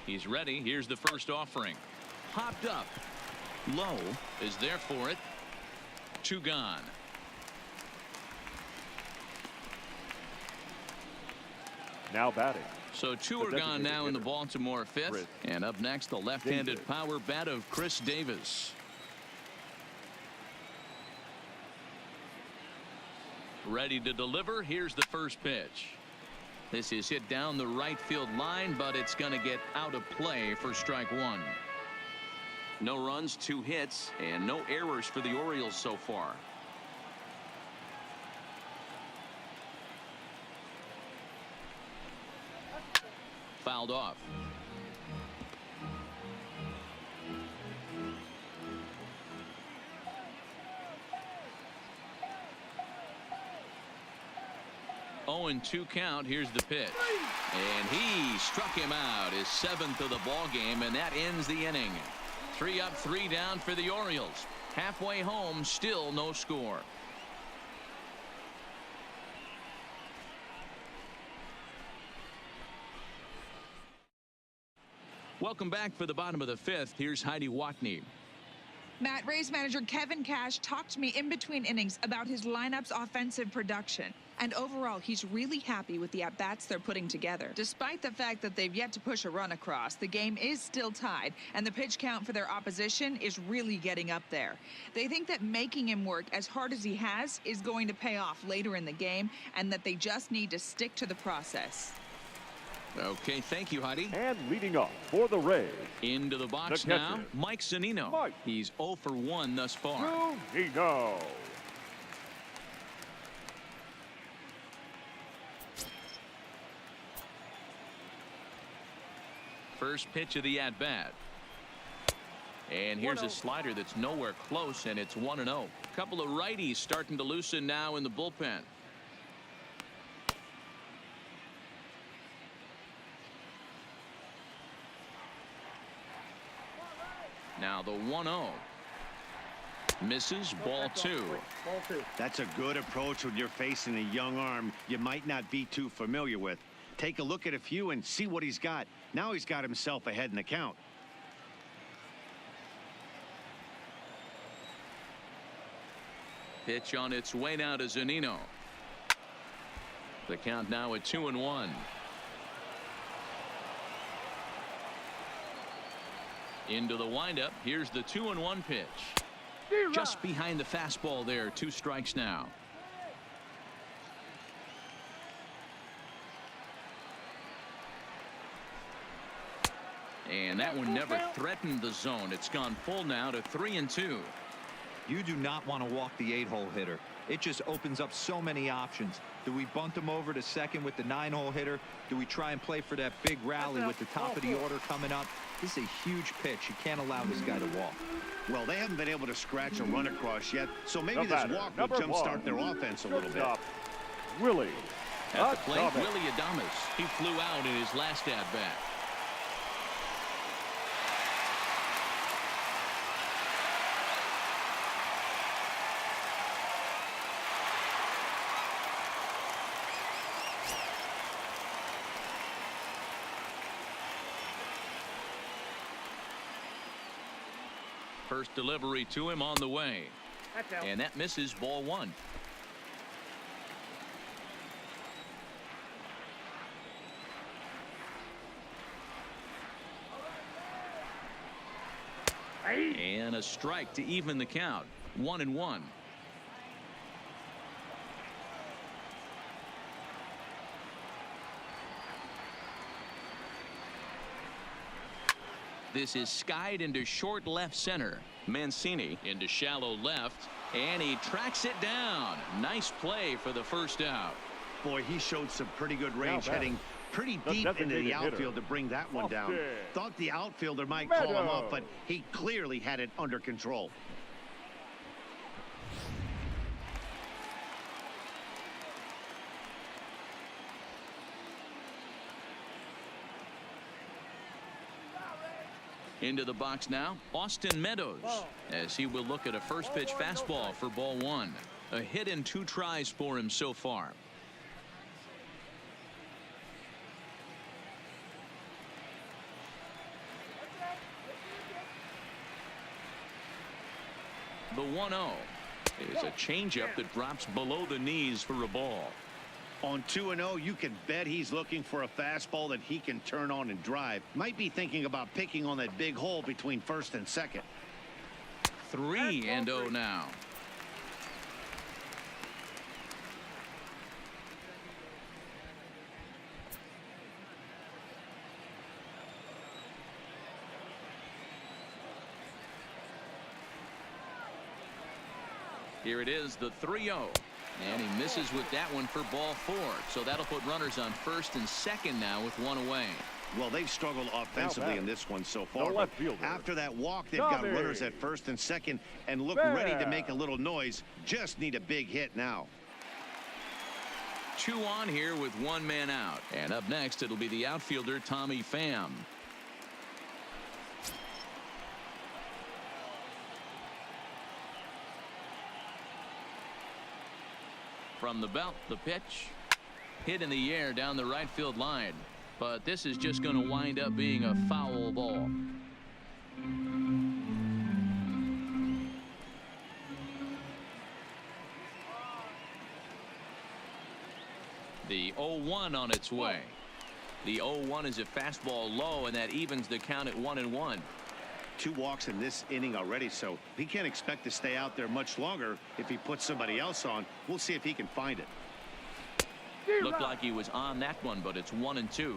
He's ready. Here's the first offering. Popped up. Low is there for it. 2 gone. Now batting. So 2 are gone now in the Baltimore 5th. And up next, the left-handed power bat of Chris Davis. Ready to deliver. Here's the first pitch. This is hit down the right field line, but it's going to get out of play for strike 1. No runs, 2 hits, and no errors for the Orioles so far. Fouled off. Oh, and 2 count. Here's the pitch. And he struck him out, his 7th of the ball game, and that ends the inning. 3 up, 3 down for the Orioles. Halfway home, still no score. Welcome back for the bottom of the 5th. Here's Heidi Watney. Matt, Rays manager Kevin Cash talked to me in between innings about his lineup's offensive production. And overall, he's really happy with the at-bats they're putting together. Despite the fact that they've yet to push a run across, the game is still tied, and the pitch count for their opposition is really getting up there. They think that making him work as hard as he has is going to pay off later in the game, and that they just need to stick to the process. Okay, thank you, Heidi. And leading off for the Rays. Into the box now, Mike Zunino. He's 0 for 1 thus far. Zunino. First pitch of the at-bat. And here's a slider that's nowhere close, and it's 1-0. A couple of righties starting to loosen now in the bullpen. Now the 1-0. Misses. Ball 2. That's a good approach when you're facing a young arm you might not be too familiar with. Take a look at a few and see what he's got. Now he's got himself ahead in the count. Pitch on its way now to Zunino. The count now at 2-1. Into the windup. Here's the 2-1 pitch. Just behind the fastball there. 2 strikes now. And that one never threatened the zone. It's gone full now to 3-2. You do not want to walk the 8-hole hitter. It just opens up so many options. Do we bunt him over to second with the 9-hole hitter? Do we try and play for that big rally with the top of the order coming up? This is a huge pitch. You can't allow this guy to walk. Well, they haven't been able to scratch a run across yet, so maybe this walk will jumpstart their offense a little bit. Willie. At the plate, Willie Adames. He flew out in his last at-bat. First delivery to him on the way. And that misses. Ball 1. And a strike to even the count. 1-1. This is skied into short left center. Mancini into shallow left, and he tracks it down. Nice play for the first out. Boy, he showed some pretty good range, heading pretty deep into the outfield to bring that one down. Thought the outfielder might call him up, but he clearly had it under control. Into the box now, Austin Meadows, as he will look at a first pitch fastball for ball one. A hit and 2 tries for him so far. The 1-0 is a changeup that drops below the knees for a ball. On 2-0, you can bet he's looking for a fastball that he can turn on and drive. Might be thinking about picking on that big hole between first and second. 3-0 now. Here it is, the 3-0. And he misses with that one for ball 4. So that'll put runners on first and second now with 1 away. Well, they've struggled offensively in this one so far. But after that walk, they've got runners at first and second and look ready to make a little noise. Just need a big hit now. 2 on here with 1 man out. And up next, it'll be the outfielder, Tommy Pham. From the belt, the pitch. Hit in the air down the right field line. But this is just going to wind up being a foul ball. The 0-1 on its way. The 0-1 is a fastball low, and that evens the count at 1-1. 2 walks in this inning already, so he can't expect to stay out there much longer. If he puts somebody else on, we'll see if he can find it. Looked like he was on that one, but it's 1-2.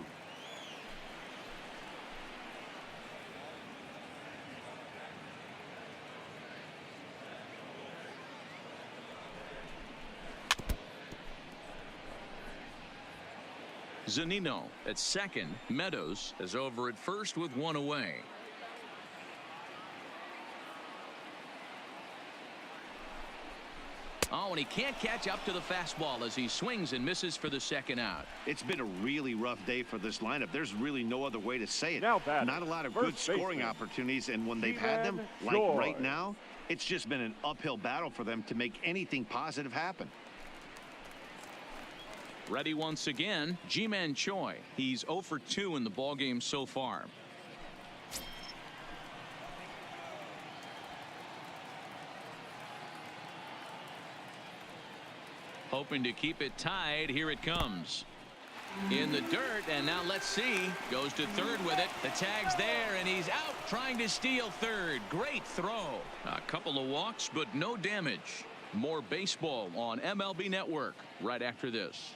Zunino at second. Meadows is over at first with 1 away. Oh, and he can't catch up to the fastball as he swings and misses for the second out. It's been a really rough day for this lineup. There's really no other way to say it. Not a lot of good scoring opportunities, and when they've had them, like right now, it's just been an uphill battle for them to make anything positive happen. Ready once again, Ji-Man Choi. He's 0 for 2 in the ballgame so far. Hoping to keep it tied. Here it comes. In the dirt, and now let's see. Goes to third with it. The tag's there, and he's out trying to steal third. Great throw. A couple of walks, but no damage. More baseball on MLB Network right after this.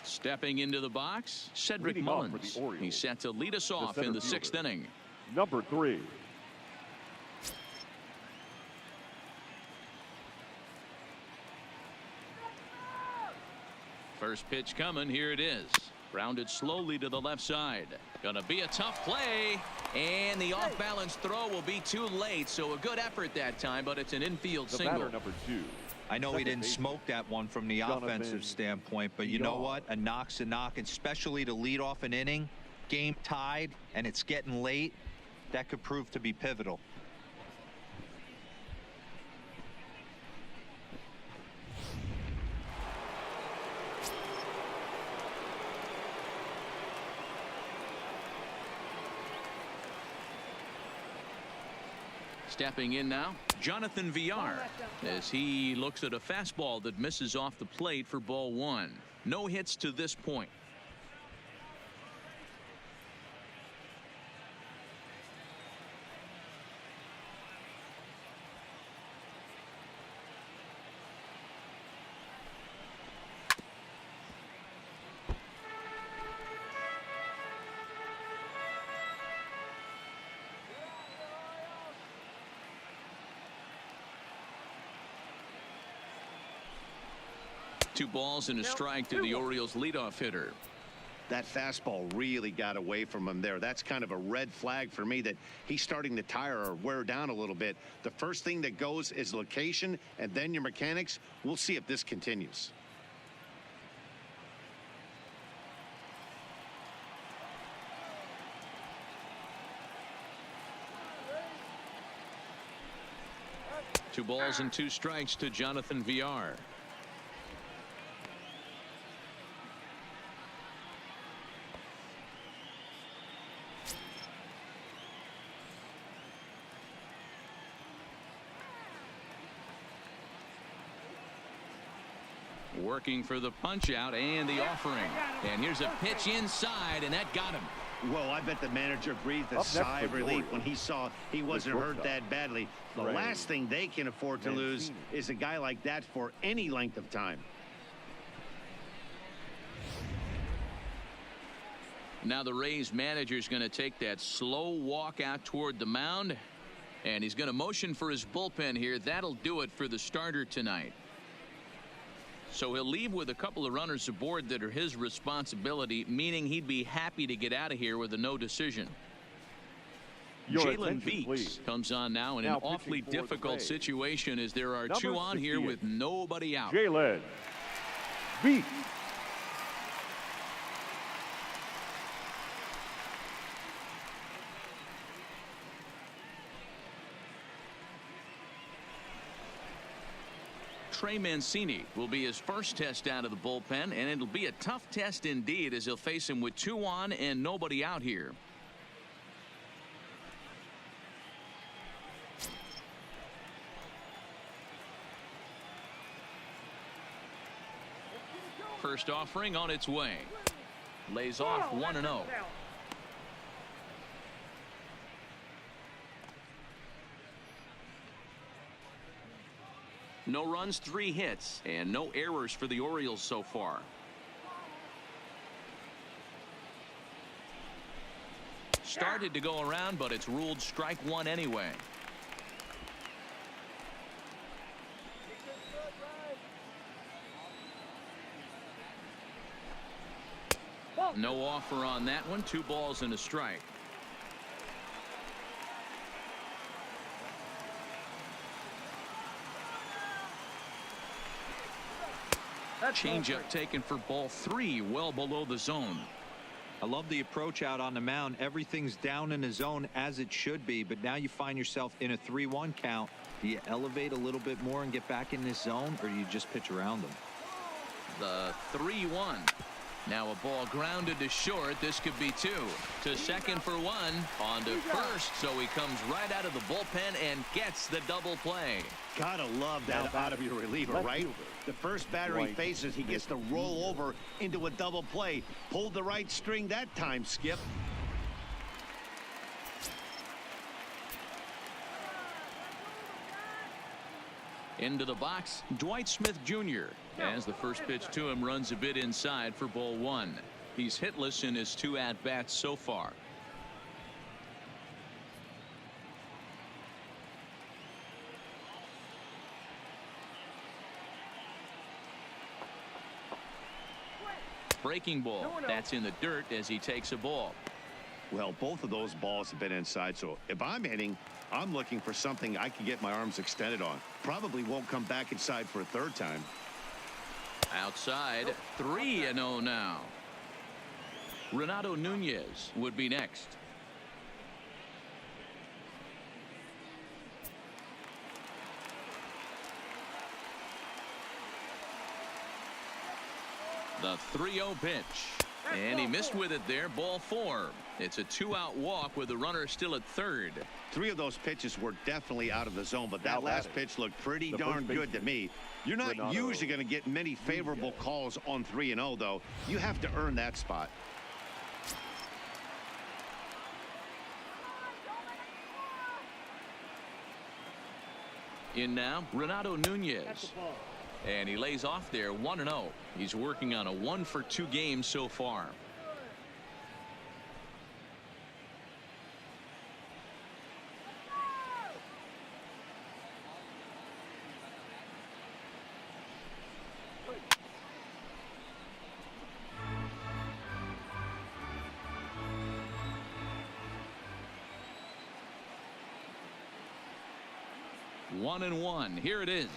Stepping into the box, Cedric Mullins. He's set to lead us off in the 6th inning. Number 3. First pitch coming. Here it is. Grounded slowly to the left side. Gonna be a tough play. And the off-balance throw will be too late. So a good effort that time, but it's an infield single. Number 2. I know he didn't smoke that one from the offensive standpoint, but you know what? A knock's a knock, especially to lead off an inning, game tied, and it's getting late. That could prove to be pivotal. Stepping in now, Jonathan Villar, as he looks at a fastball that misses off the plate for ball one. No hits to this point. Two balls and a strike to the Orioles leadoff hitter. That fastball really got away from him there. That's kind of a red flag for me that he's starting to tire or wear down a little bit. The first thing that goes is location and then your mechanics. We'll see if this continues. Two balls and two strikes to Jonathan Villar. Working for the punch out and the offering. And here's a pitch inside, and that got him. Well, I bet the manager breathed a sigh of relief when he saw he wasn't hurt that badly. The last thing they can afford to lose is a guy like that for any length of time. Now the Rays manager is going to take that slow walk out toward the mound, and he's going to motion for his bullpen here. That'll do it for the starter tonight. So he'll leave with a couple of runners aboard that are his responsibility, meaning he'd be happy to get out of here with a no decision. Jalen Beeks comes on now in an awfully difficult situation as there are two on here with nobody out. Jalen Beeks. Trey Mancini will be his first test out of the bullpen, and it'll be a tough test indeed as he'll face him with two on and nobody out here. First offering on its way. Lays off 1-0. No runs, 3 hits, and no errors for the Orioles so far. Started to go around, but it's ruled strike one anyway. No offer on that one. 2 balls and a strike. Changeup taken for ball 3, well below the zone. I love the approach out on the mound. Everything's down in the zone as it should be, but now you find yourself in a 3-1 count. Do you elevate a little bit more and get back in this zone, or do you just pitch around them? The 3-1. Now a ball grounded to short. This could be 2. To second for 1. On to first. So he comes right out of the bullpen and gets the double play. Gotta love that out of your reliever, right? The first batter he faces, he gets to roll over into a double play. Pulled the right string that time, Skip. Into the box, Dwight Smith Jr. as the first pitch to him runs a bit inside for ball 1. He's hitless in his 2 at-bats so far. Breaking ball. That's in the dirt as he takes a ball. Well, both of those balls have been inside, so if I'm hitting, I'm looking for something I can get my arms extended on. Probably won't come back inside for a 3rd time. Outside, 3-0 now. Renato Nunez would be next. The 3-0 pitch. And he missed with it there. Ball 4. It's a 2-out walk with the runner still at third. 3 of those pitches were definitely out of the zone, but that last pitch looked pretty darn good to me. You're not usually going to get many favorable calls on 3-0, though. You have to earn that spot. In now, Renato Nunez. And he lays off there 1-0. He's working on a 1-for-2 game so far. One and one. Here it is.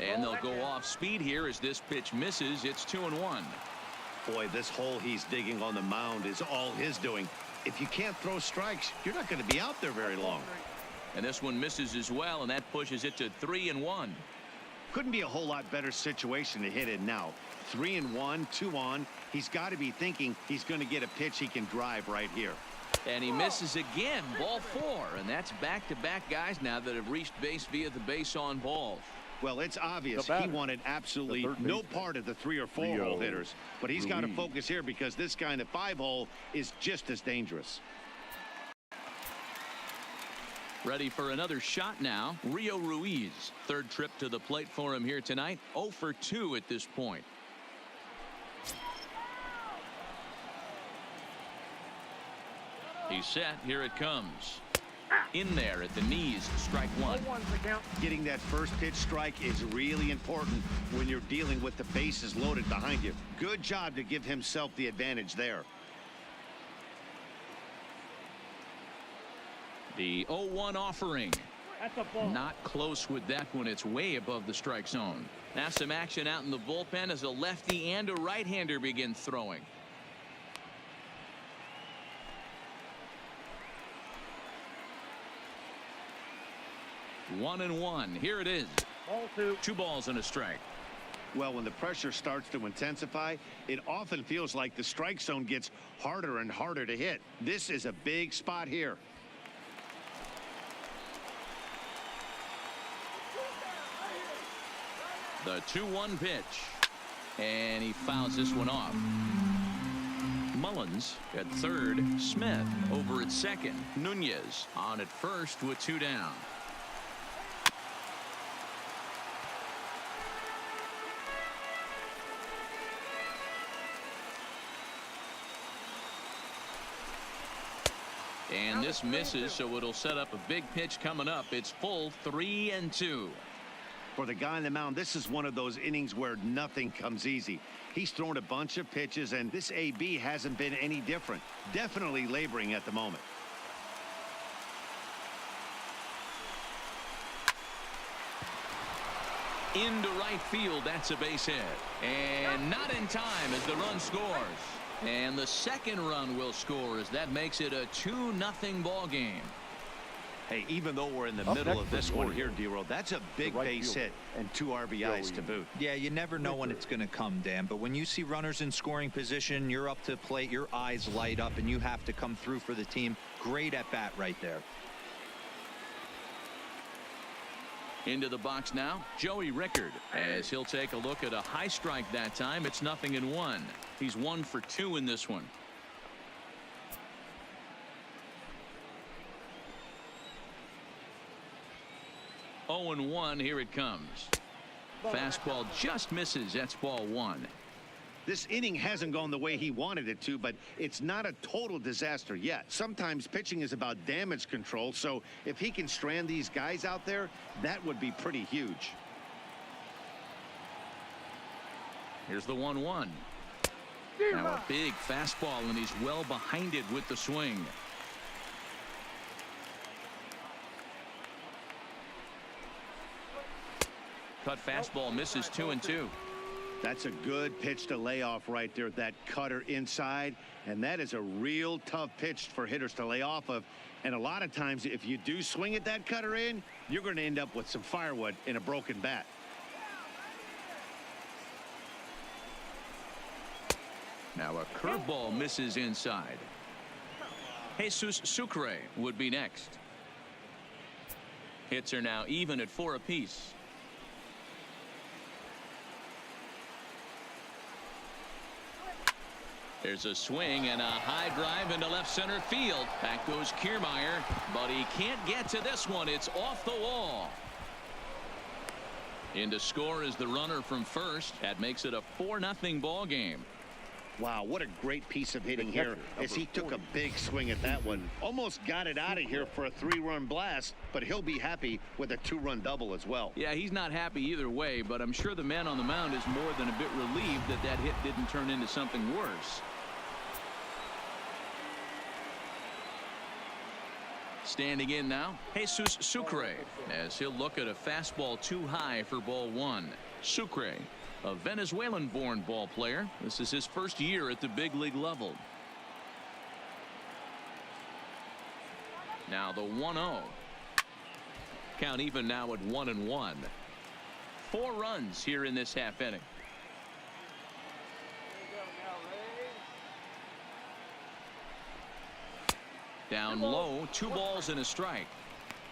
And they'll go off speed here as this pitch misses. It's 2-1. Boy, this hole he's digging on the mound is all his doing. If you can't throw strikes, you're not going to be out there very long. And this one misses as well, and that pushes it to 3-1. Couldn't be a whole lot better situation to hit in now. 3-1, 2 on. He's got to be thinking he's going to get a pitch he can drive right here. And he misses again. Ball 4. And that's back-to-back guys now that have reached base via the base on balls. Well, it's obvious he wanted absolutely no part of the 3 or 4 hole hitters. But he's got to focus here because this kind of 5 hole is just as dangerous. Ready for another shot now. Rio Ruiz. Third trip to the plate for him here tonight. 0 for 2 at this point. He's set. Here it comes. In there at the knees. Strike 1. Getting that first pitch strike is really important when you're dealing with the bases loaded behind you. Good job to give himself the advantage there. The 0-1 offering. Not close with that one. It's way above the strike zone. Now some action out in the bullpen as a lefty and a right-hander begin throwing. One and one. Here it is. Ball 2. 2 balls and a strike. Well, when the pressure starts to intensify, it often feels like the strike zone gets harder and harder to hit. This is a big spot here. The 2-1 pitch. And he fouls this one off. Mullins at third. Smith over at second. Nunez on at first with 2 down. And this misses, so it'll set up a big pitch coming up. It's full 3-2. For the guy on the mound, this is one of those innings where nothing comes easy. He's thrown a bunch of pitches, and this AB hasn't been any different. Definitely laboring at the moment. Into right field. That's a base hit. And not in time as the run scores. And the second run will score as that makes it a 2-0 ball game. Hey, even though we're in the middle of this one here, D-Roll, that's a big base hit and 2 RBIs to boot. Yeah, you never know when it's going to come, Dan, but when you see runners in scoring position, you're up to plate, your eyes light up, and you have to come through for the team. Great at bat right there. Into the box now, Joey Rickard, as he'll take a look at a high strike that time. It's 0-1. He's 1 for 2 in this one. Oh and 1. Here it comes. Fastball just misses. That's ball 1. This inning hasn't gone the way he wanted it to, but it's not a total disaster yet. Sometimes pitching is about damage control, so if he can strand these guys out there, that would be pretty huge. Here's the 1-1. Now a big fastball, and he's well behind it with the swing. Cut fastball misses 2-2. That's a good pitch to lay off right there. That cutter inside, and that is a real tough pitch for hitters to lay off of. And a lot of times, if you do swing at that cutter in, you're going to end up with some firewood in a broken bat. Now a curveball misses inside. Jesus Sucre would be next. Hits are now even at 4 apiece. There's a swing and a high drive into left center field. Back goes Kiermaier, but he can't get to this one. It's off the wall. In to score is the runner from first. That makes it a 4-0 ball game. Wow, what a great piece of hitting here as he took a big swing at that one. Almost got it out of here for a 3-run blast, but he'll be happy with a 2-run double as well. Yeah, he's not happy either way, but I'm sure the man on the mound is more than a bit relieved that that hit didn't turn into something worse. Standing in now, Jesus Sucre, as he'll look at a fastball too high for ball 1. Sucre, a Venezuelan-born ball player. This is his first year at the big league level. Now the 1-0. Count even now at 1-1. 4 runs here in this half inning. Down low, 2 balls and a strike.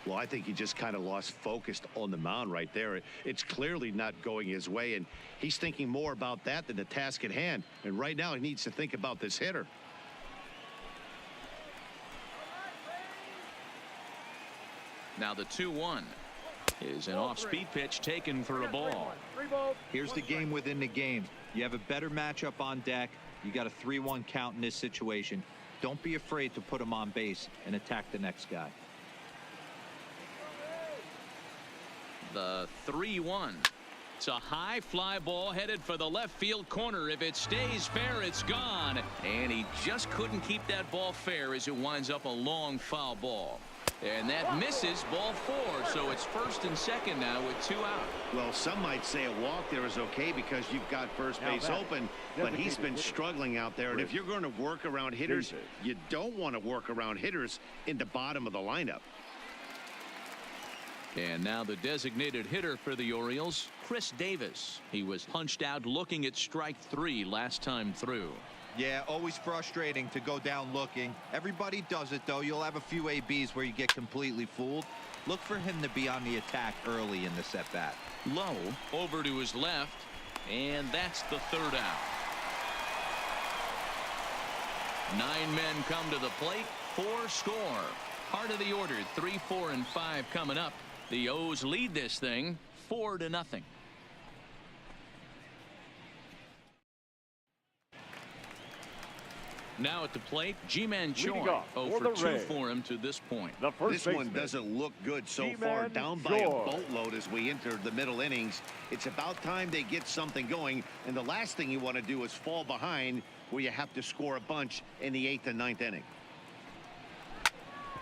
Well, I think he just kind of lost focus on the mound right there. It's clearly not going his way, and he's thinking more about that than the task at hand. And right now he needs to think about this hitter. Now the 2-1 is an off-speed pitch taken for a ball. Here's the game within the game. You have a better matchup on deck. You got a 3-1 count in this situation. Don't be afraid to put him on base and attack the next guy. The 3-1. It's a high fly ball headed for the left field corner. If it stays fair, it's gone. And he just couldn't keep that ball fair as it winds up a long foul ball. And that misses ball 4. So it's first and second now with 2 out. Well, some might say a walk there is okay because you've got first base open, but he's been struggling out there. And if you're going to work around hitters, you don't want to work around hitters in the bottom of the lineup. And now the designated hitter for the Orioles, Chris Davis. He was punched out looking at strike 3 last time through. Yeah, always frustrating to go down looking. Everybody does it, though. You'll have a few ABs where you get completely fooled. Look for him to be on the attack early in the set-bat. Low over to his left, and that's the 3rd out. 9 men come to the plate, 4 score. Heart of the order, 3, 4, and 5 coming up. The O's lead this thing 4-0. Now at the plate, Ji-Man Choi. 0 for 2 for him to this point. This one doesn't look good so far. Down by a boatload as we enter the middle innings. It's about time they get something going. And the last thing you want to do is fall behind where you have to score a bunch in the 8th and 9th inning.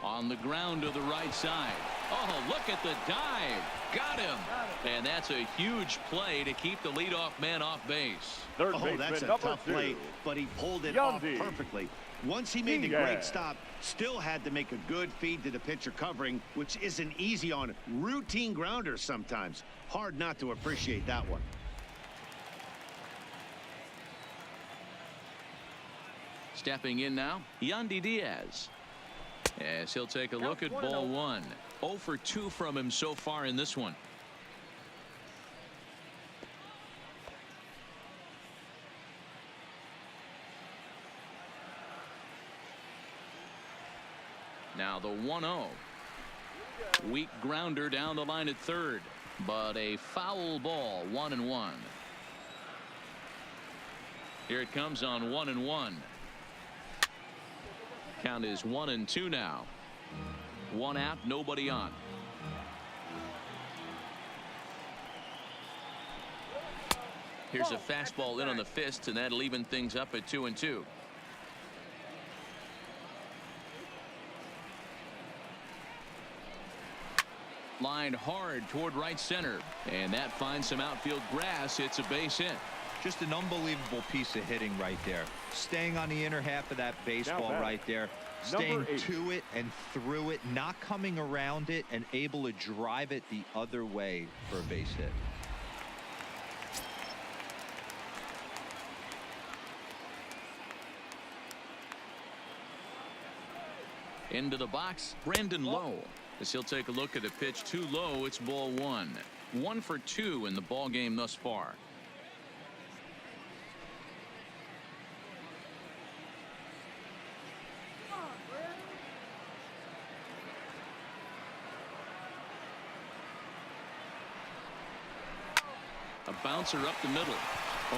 On the ground to the right side. Oh, look at the dive. Got him. And that's a huge play to keep the leadoff man off base. Oh, that's a tough play, but he pulled it off perfectly. Once he made the great stop, still had to make a good feed to the pitcher covering, which isn't easy on routine grounders sometimes. Hard not to appreciate that one. Stepping in now, Yandy Diaz. As he'll take a look at ball 1. 0 for 2 from him so far in this one. Now the 1-0. Weak grounder down the line at third, but a foul ball. 1-1. Here it comes on 1-1. Count is 1-2 now. 1 out, nobody on. Here's a fastball in on the fist, and that'll even things up at 2-2. Lined hard toward right center, and that finds some outfield grass. It's a base hit. Just an unbelievable piece of hitting right there. Staying on the inner half of that baseball right there. Staying to it and through it, not coming around it, and able to drive it the other way for a base hit. Into the box, Brandon Lowe. As he'll take a look at a pitch too low, it's ball one. 1 for 2 in the ball game thus far. A bouncer up the middle.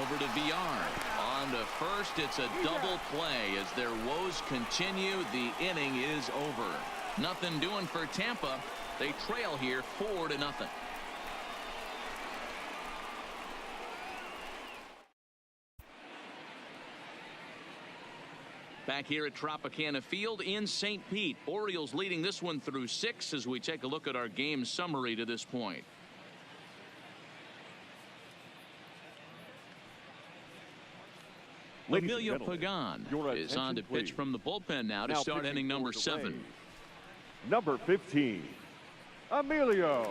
Over to VR. On to first. It's a double play as their woes continue. The inning is over. Nothing doing for Tampa. They trail here 4-0. Back here at Tropicana Field in St. Pete. Orioles leading this one through 6 as we take a look at our game summary to this point. Emilio Pagan is on to pitch from the bullpen now to start inning number 7. Number 15, Emilio.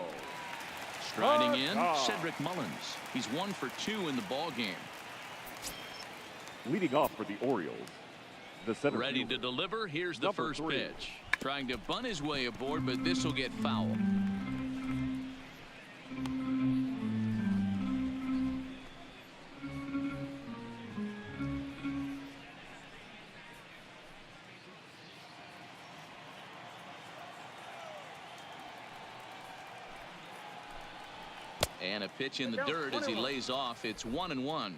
Striding in, Cedric Mullins. He's 1 for 2 in the ball game. Leading off for the Orioles, the center ready fielder, to deliver. Here's the number first 3. pitch. Trying to bunt his way aboard, but this will get foul. And a pitch in the dirt as he lays off. It's 1-1.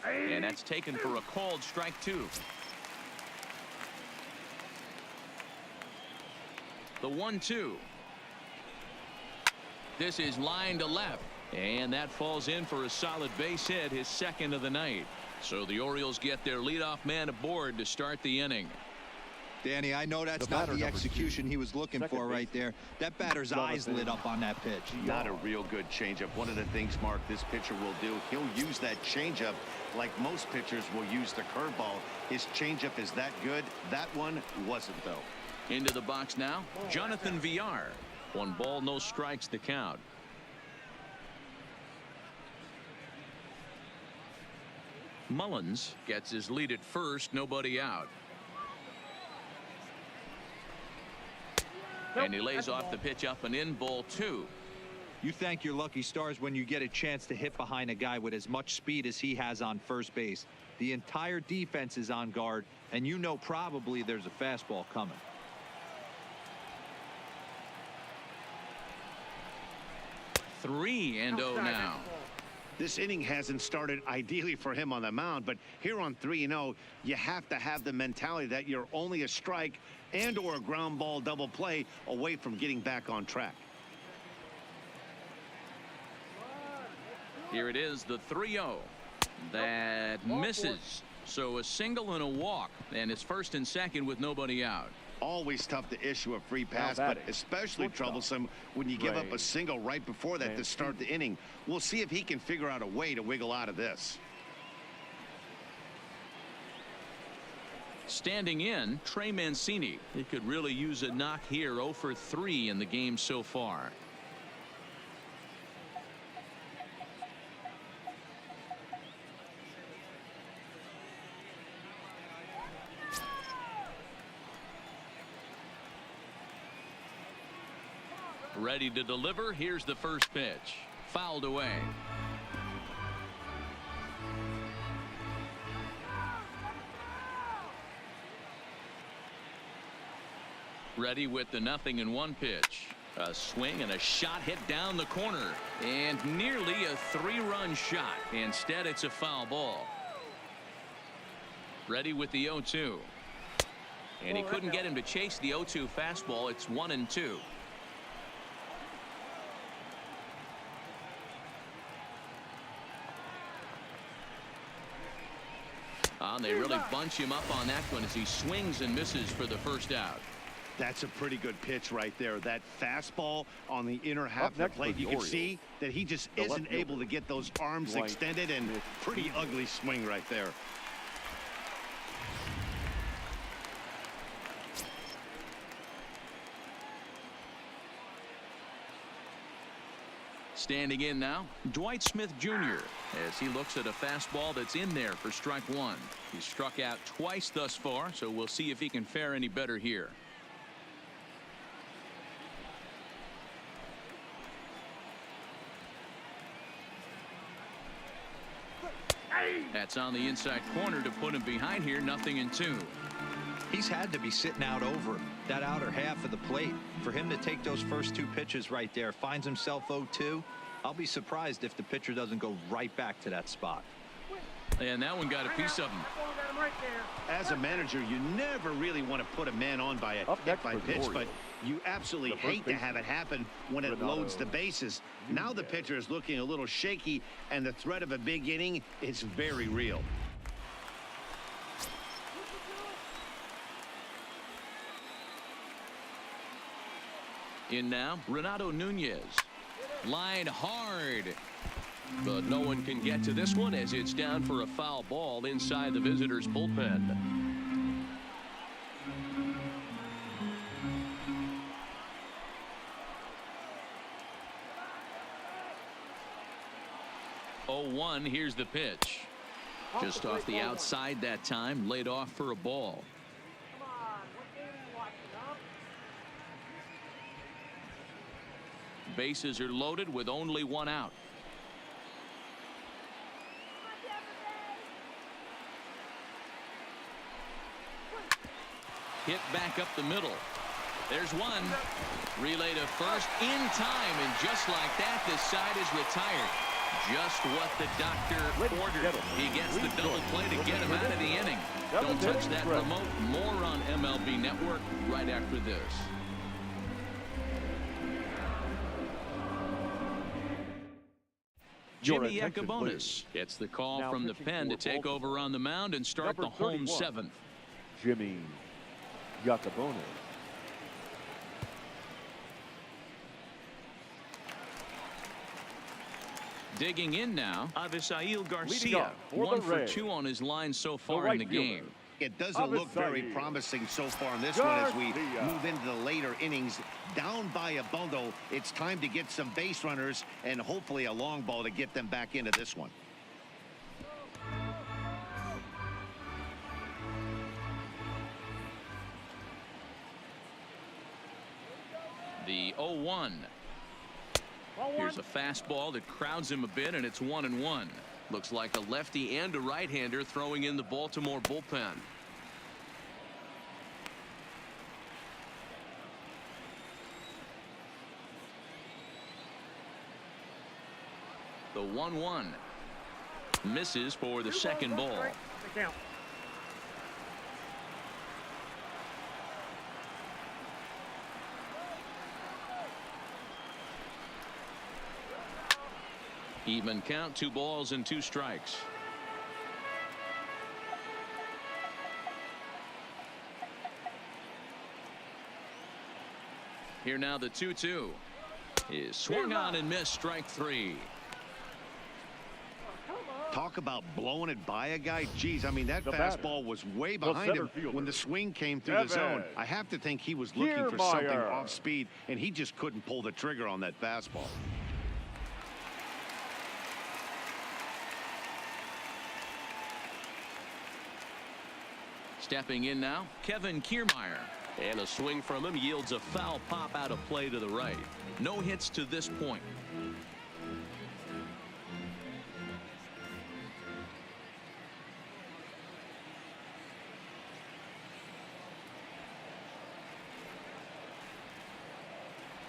And that's taken for a called strike 2. The 1-2. This is line to left. And that falls in for a solid base hit, his second of the night. So the Orioles get their leadoff man aboard to start the inning. Danny, I know that's not the execution he was looking for right there. That batter's eyes lit up on that pitch. Not a real good changeup. One of the things, Mark, this pitcher will do, he'll use that changeup like most pitchers will use the curveball. His changeup is that good. That one wasn't, though. Into the box now, Jonathan VR. 1 ball, no strikes to count. Mullins gets his lead at first, nobody out. And he lays off the pitch up and in, ball 2. You thank your lucky stars when you get a chance to hit behind a guy with as much speed as he has on first base. The entire defense is on guard, and you know probably there's a fastball coming. Three and 0 now. This inning hasn't started ideally for him on the mound, but here on 3-0, you have to have the mentality that you're only a strike and or a ground ball double play away from getting back on track. Here it is, the 3-0. That misses. So a single and a walk, and it's first and second with nobody out. Always tough to issue a free pass, but especially troublesome when you give up a single right before that to start the inning. We'll see if he can figure out a way to wiggle out of this. Standing in, Trey Mancini. He could really use a knock here. 0 for 3 in the game so far. Ready to deliver. Here's the first pitch. Fouled away. Ready with the 0-1 pitch. A swing and a shot hit down the corner. And nearly a 3-run shot. Instead, it's a foul ball. Ready with the 0-2. And he couldn't get him to chase the 0-2 fastball. It's 1-2. They really bunch him up on that one as he swings and misses for the first out. That's a pretty good pitch right there. That fastball on the inner half of the plate. You can see that he just isn't able to get those arms extended, and pretty ugly swing right there. Standing in now, Dwight Smith Jr. as he looks at a fastball that's in there for strike one. He's struck out twice thus far, so we'll see if he can fare any better here. That's on the inside corner to put him behind here. 0-2. He's had to be sitting out over that outer half of the plate for him to take those first two pitches right there. Finds himself 0-2. I'll be surprised if the pitcher doesn't go right back to that spot. And that one got a piece of him. As a manager, you never really want to put a man on by a hit by pitch, but you absolutely hate to have it happen when it loads the bases. Now the pitcher is looking a little shaky, and the threat of a big inning is very real. In now, Renato Nunez. Line hard. But no one can get to this one as it's down for a foul ball inside the visitors' bullpen. Oh, 1. Here's the pitch. Just off the outside that time, laid off for a ball. Bases are loaded with only one out. Hit back up the middle. There's one. Relay to first in time, and just like that, this side is retired. Just what the doctor ordered. He gets the double play to get him out of the inning. Don't touch that remote. More on MLB Network right after this. Jimmy Yacobonis gets the call Now from the pen to take over on the mound and start the home 7th. Jimmy Yacobonis. Digging in now, Avisail Garcia. for 1 the for Rays. 2 on his line so far right in the game. fielder. It doesn't look very promising so far in this one as we move into the later innings. Down by a bundle, it's time to get some base runners and hopefully a long ball to get them back into this one. The 0-1. Here's a fastball that crowds him a bit, and it's 1-1. Looks like a lefty and a right-hander throwing in the Baltimore bullpen. The 1-1 misses for the second ball. Even count, 2 balls and 2 strikes. Here now the 2-2 is swung on and missed, strike 3. Talk about blowing it by a guy. Geez, I mean, that fastball was way behind him when the swing came through the zone. I have to think he was looking for something off speed, and he just couldn't pull the trigger on that fastball. Stepping in now, Kevin Kiermaier. And a swing from him yields a foul pop out of play to the right. No hits to this point.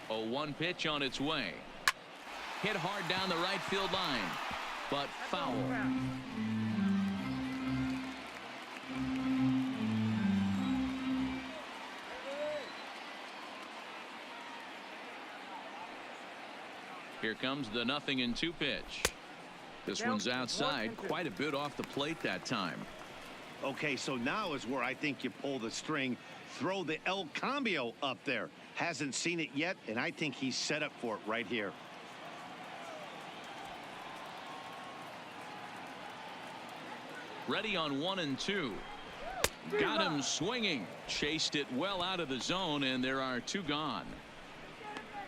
A 1 pitch on its way. Hit hard down the right field line, but foul. Here comes the 0-2 pitch. This one's outside, quite a bit off the plate that time. Okay, so now is where I think you pull the string. Throw the El Cambio up there. Hasn't seen it yet, and I think he's set up for it right here. Ready on 1-2. Got him swinging. Chased it well out of the zone, and there are 2 gone.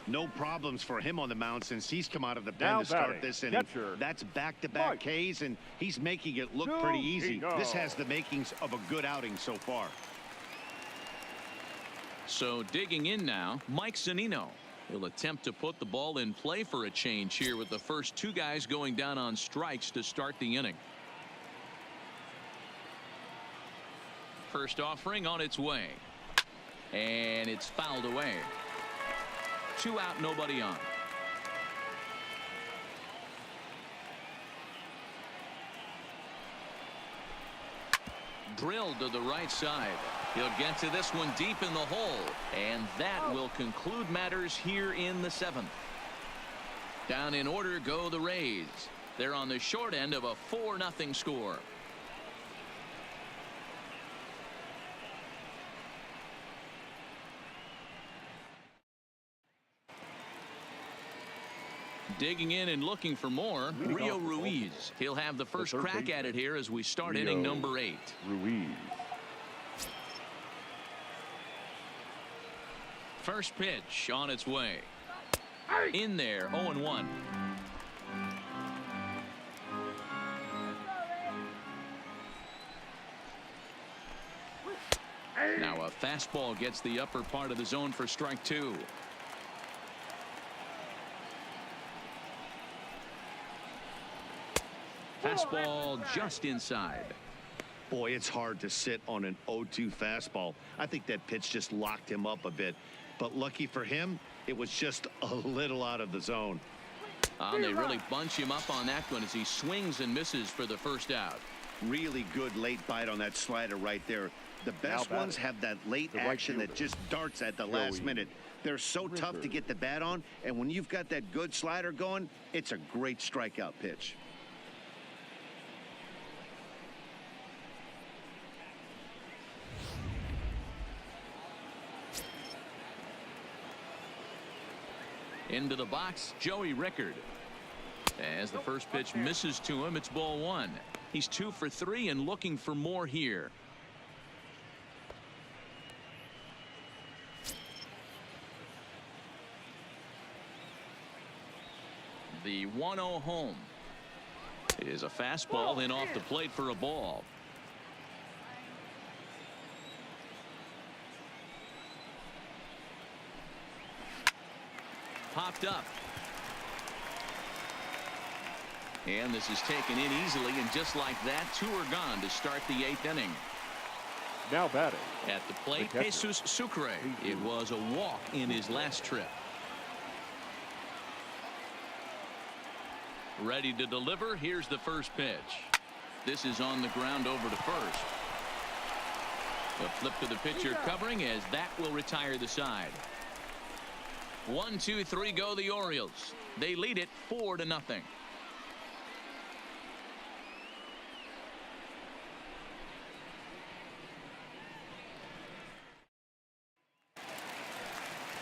No problems for him on the mound since he's come out of the pen Now to start batting, this inning. catcher, That's back-to-back Ks, and he's making it look pretty easy. This has the makings of a good outing so far. So digging in now, Mike Zunino. He'll attempt to put the ball in play for a change here with the first two guys going down on strikes to start the inning. First offering on its way. And it's fouled away. 2 out, nobody on. Drilled to the right side. He'll get to this one deep in the hole. And that will conclude matters here in the 7th. Down in order go the Rays. They're on the short end of a 4-0 score. Digging in and looking for more, Rio Ruiz. He'll have the first crack at it here as we start inning number 8. Ruiz. First pitch on its way. In there, 0-1. Now a fastball gets the upper part of the zone for strike 2. Fastball just inside. Boy, it's hard to sit on an 0-2 fastball. I think that pitch just locked him up a bit. But lucky for him, it was just a little out of the zone. They really bunch him up on that one as he swings and misses for the first out. Really good late bite on that slider right there. The best ones have that late action that just darts at the last minute. They're so tough to get the bat on, and when you've got that good slider going, it's a great strikeout pitch. Into the box, Joey Rickard. As the first pitch misses to him, it's ball 1. He's 2 for 3 and looking for more here. The 1-0 home is a fastball in off the plate for a ball. Popped up. And this is taken in easily, and just like that, 2 are gone to start the 8th inning. Now batting. At the plate, Jesus Sucre. It was a walk in his last trip. Ready to deliver. Here's the first pitch. This is on the ground over to first. A flip to the pitcher covering as that will retire the side. 1, 2, 3 go the Orioles. They lead it 4-0.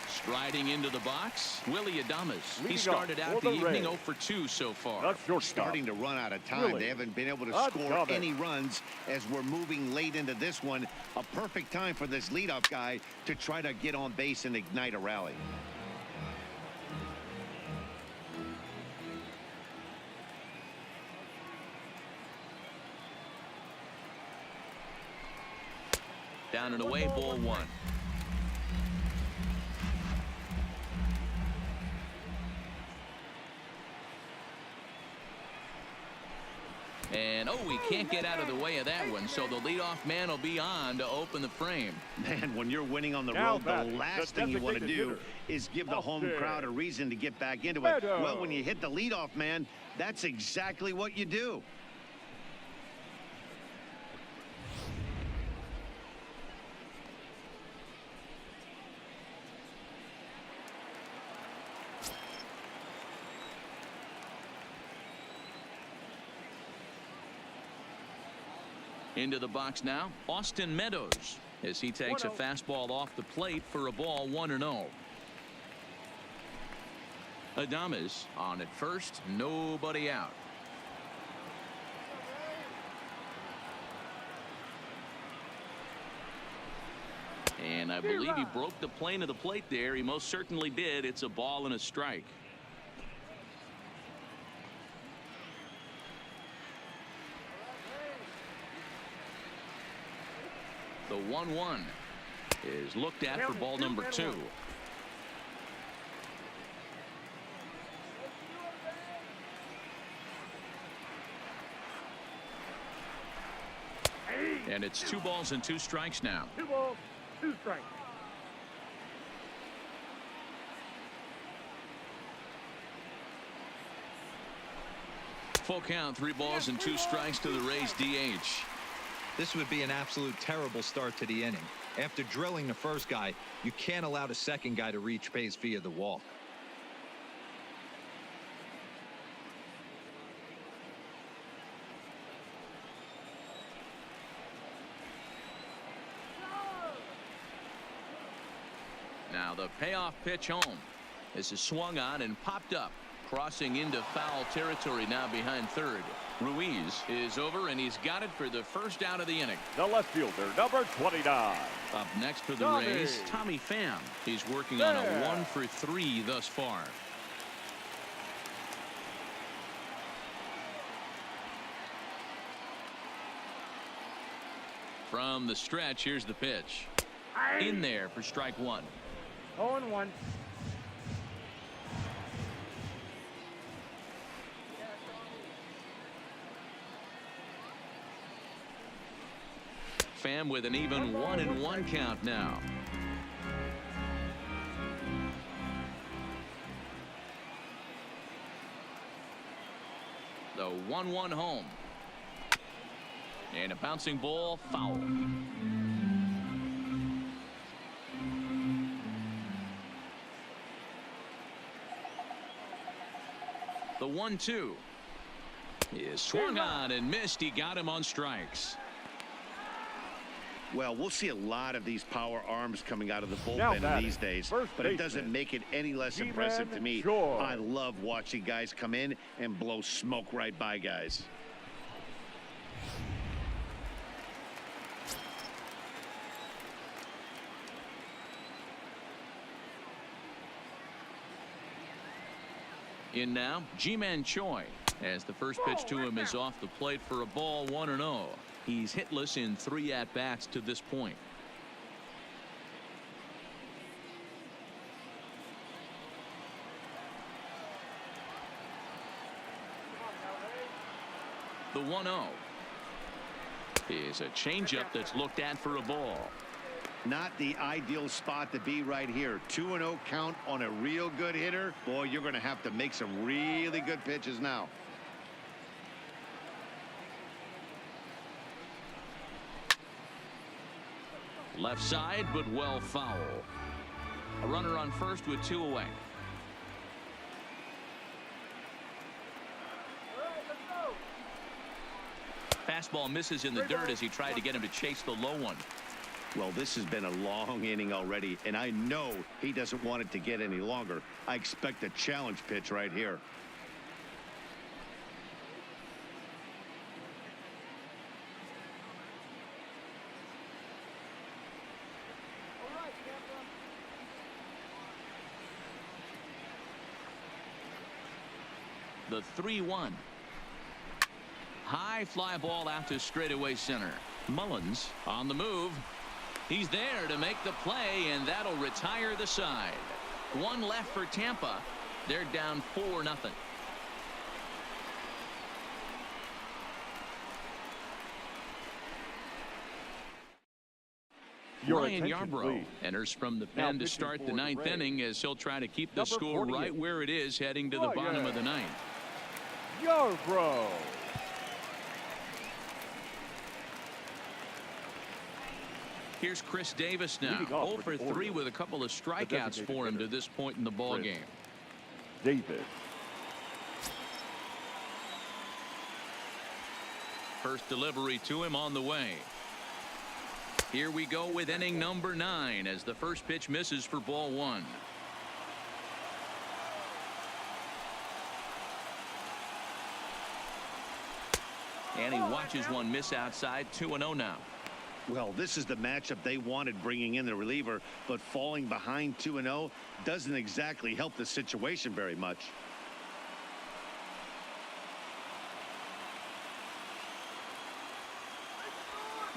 Striding into the box, Willie Adames. He started out the evening 0 for 2 so far. Starting to run out of time. They haven't been able to score any runs as we're moving late into this one. A perfect time for this leadoff guy to try to get on base and ignite a rally. Down and away, ball 1. And he can't get out of the way of that one, so the leadoff man will be on to open the frame. Man, when you're winning on the road, the last thing you want to do is give the home crowd a reason to get back into it. Well, when you hit the leadoff man, that's exactly what you do. Into the box now, Austin Meadows, as he takes a fastball off the plate for a ball 1-0. Adames on at first, nobody out. And I believe he broke the plane of the plate there. He most certainly did. It's a ball and a strike. The 1-1 is looked at for ball number 2. And it's 2 balls and 2 strikes now. 2 balls, 2 strikes. Full count, 3 balls and 2 strikes to the Rays DH. This would be an absolute terrible start to the inning. After drilling the first guy, you can't allow the second guy to reach base via the walk. Now the payoff pitch home. This is swung on and popped up, crossing into foul territory now behind third. Ruiz is over, and he's got it for the first out of the inning. The left fielder, number 29. Up next for the Rays, Tommy Pham. He's working on a 1 for 3 thus far. From the stretch, here's the pitch. In there for strike 1. 0-1. Pham with an even 1-1 count now. The 1-1 home. And a bouncing ball, foul. The 1-2 is swung on and missed. He got him on strikes. Well, we'll see a lot of these power arms coming out of the bullpen these days, but it doesn't make it any less impressive to me. I love watching guys come in and blow smoke right by guys. In now, Ji-Man Choi, as the first pitch to him is off the plate for a ball, 1-0. He's hitless in 3 at-bats to this point. The 1-0 is a changeup that's looked at for a ball. Not the ideal spot to be right here. 2-0 count on a real good hitter. Boy, you're going to have to make some really good pitches now. Left side, but well foul. A runner on first with 2 away. Fastball misses in the dirt as he tried to get him to chase the low one. Well, this has been a long inning already, and I know he doesn't want it to get any longer. I expect a challenge pitch right here. The 3-1. High fly ball out to straightaway center. Mullins on the move. He's there to make the play, and that'll retire the side. 1 left for Tampa. They're down 4-0. Ryan Yarbrough enters from the pen to start the 9th inning as he'll try to keep the score right where it is heading to the bottom of the 9th. Yarbrough. Here's Chris Davis now. 0 for 3 with a couple of strikeouts for him to this point in the ball game. Davis. First delivery to him on the way. Here we go with inning number 9 as the first pitch misses for ball 1. And he watches one miss outside. 2-0 now. Well, this is the matchup they wanted, bringing in the reliever, but falling behind 2-0 doesn't exactly help the situation very much.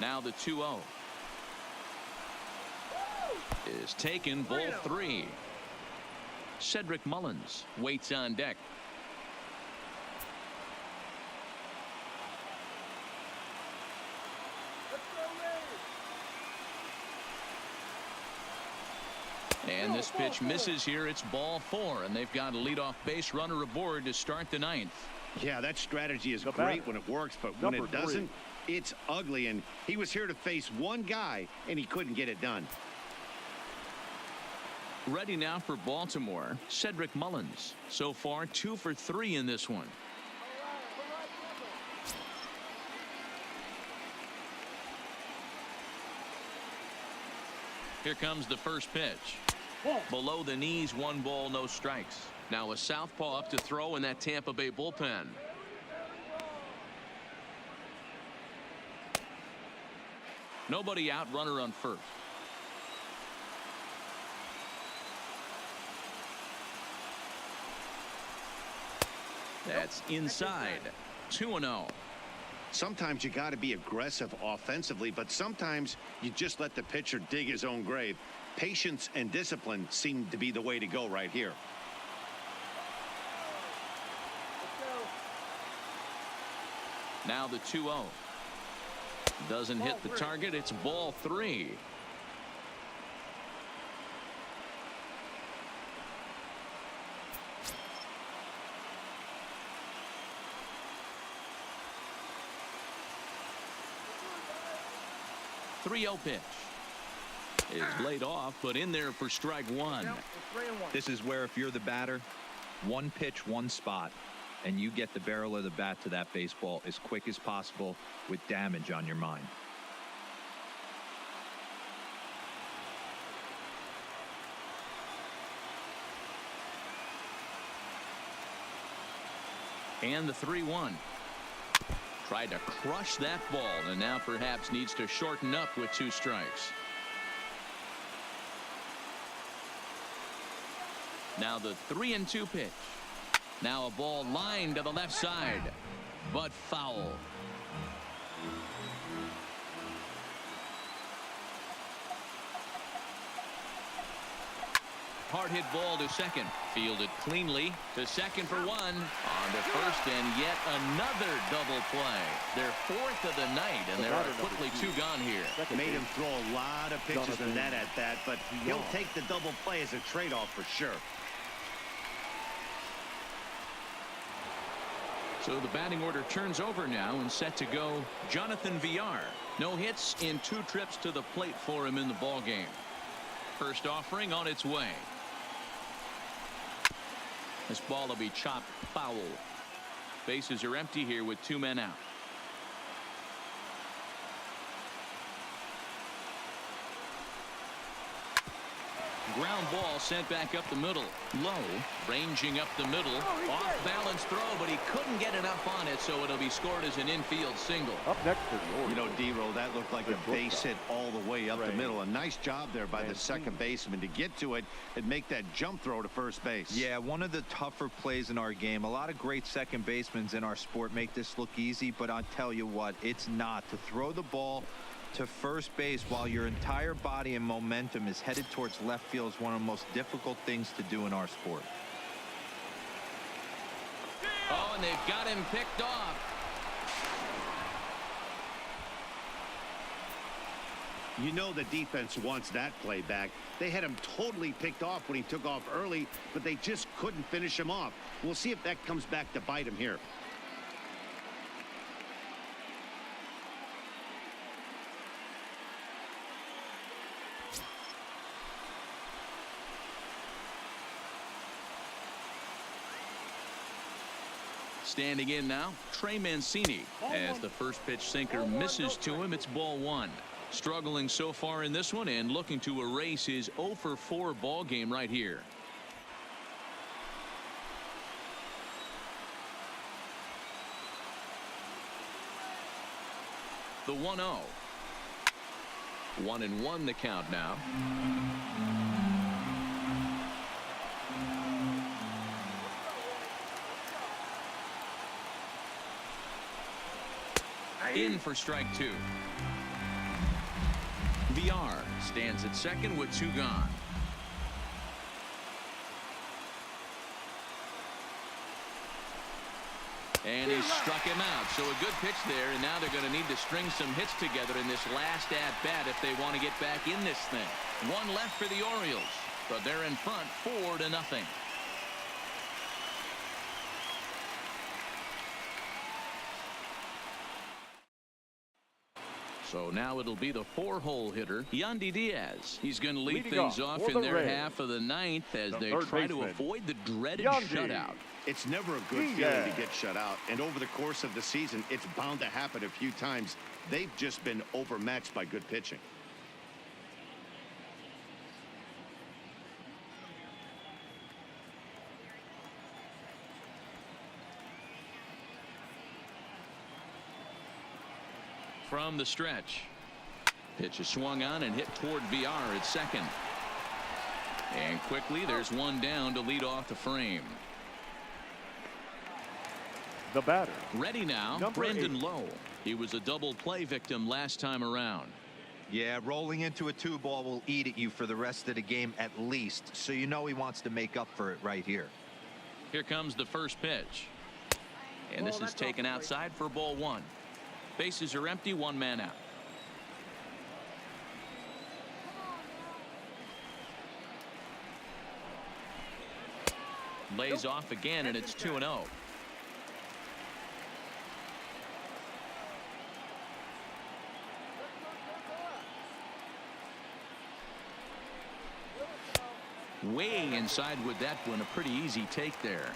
Now the 2-0 is taken, ball 3. Cedric Mullins waits on deck. And this pitch misses here. It's ball 4, and they've got a leadoff base runner aboard to start the 9th. Yeah, that strategy is great when it works, but when it doesn't, it's ugly. And he was here to face one guy, and he couldn't get it done. Ready now for Baltimore, Cedric Mullins. So far 2 for 3 in this one. Here comes the first pitch. Below the knees, 1 ball, no strikes. Now a southpaw up to throw in that Tampa Bay bullpen. Nobody out, runner on first. That's inside. 2-0. Sometimes you got to be aggressive offensively, but sometimes you just let the pitcher dig his own grave. Patience and discipline seem to be the way to go right here. Now the 2-0. Doesn't hit the target. It's ball 3. .30 pitch is laid off, but in there for strike 1. This is where, if you're the batter, 1 pitch, 1 spot, and you get the barrel of the bat to that baseball as quick as possible with damage on your mind. And the 3-1. Tried to crush that ball, and now perhaps needs to shorten up with 2 strikes. Now the 3-2 pitch. Now a ball lined to the left side, but foul. Hard hit ball to second. Fielded cleanly to second for 1. On to first, and yet another double play. Their 4th of the night, and there are quickly 2 gone here. Made him throw a lot of pitches in that at bat, but he'll take the double play as a trade-off for sure. So the batting order turns over now, and set to go Jonathan Villar. No hits in 2 trips to the plate for him in the ball game. First offering on its way. This ball will be chopped foul. Bases are empty here with 2 men out. Ground ball sent back up the middle. Low, ranging up the middle. Off balance throw, but he couldn't get enough on it, so it'll be scored as an infield single. Up next for the Orioles. You know, D-Roll, that looked like a base hit all the way up the middle. A nice job there by the second baseman to get to it and make that jump throw to first base. Yeah, one of the tougher plays in our game. A lot of great second basemen in our sport make this look easy, but I'll tell you what, it's not. To throw the ball to first base while your entire body and momentum is headed towards left field is one of the most difficult things to do in our sport. Oh, and they've got him picked off. You know the defense wants that play back. They had him totally picked off when he took off early, but they just couldn't finish him off. We'll see if that comes back to bite him here. Standing in now, Trey Mancini. As the first pitch sinker misses to him, it's ball 1. Struggling so far in this one and looking to erase his 0 for 4 ball game right here. The 1-0. 1-1 the count now. In for strike 2. VR stands at second with 2 gone. And he struck him out. So a good pitch there, and now they're going to need to string some hits together in this last at-bat if they want to get back in this thing. 1 left for the Orioles, but they're in front 4-0. So now it'll be the 4-hole hitter, Yandy Diaz. He's going to lead things off in their half of the 9th as they try to avoid the dreaded shutout. It's never a good feeling to get shut out, and over the course of the season, it's bound to happen a few times. They've just been overmatched by good pitching. From the stretch, pitch is swung on and hit toward VR at second, and quickly there's one down to lead off the frame. The batter, ready now, Brandon Lowe. He was a double play victim last time around. Yeah, rolling into a 2-ball will eat at you for the rest of the game at least, so you know he wants to make up for it right here. Here comes the first pitch, and this is taken outside for ball 1. Bases are empty, 1 man out. Lays off again, and it's 2-0. Way inside with that one, a pretty easy take there.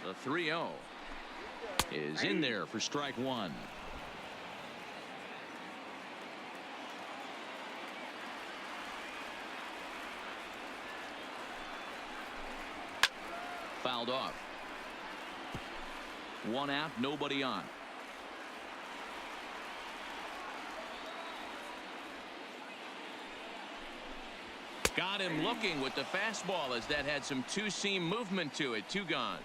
The 3-0 is in there for strike 1. Fouled off. 1 out, nobody on. Got him looking with the fastball as that had some two-seam movement to it. 2 gone.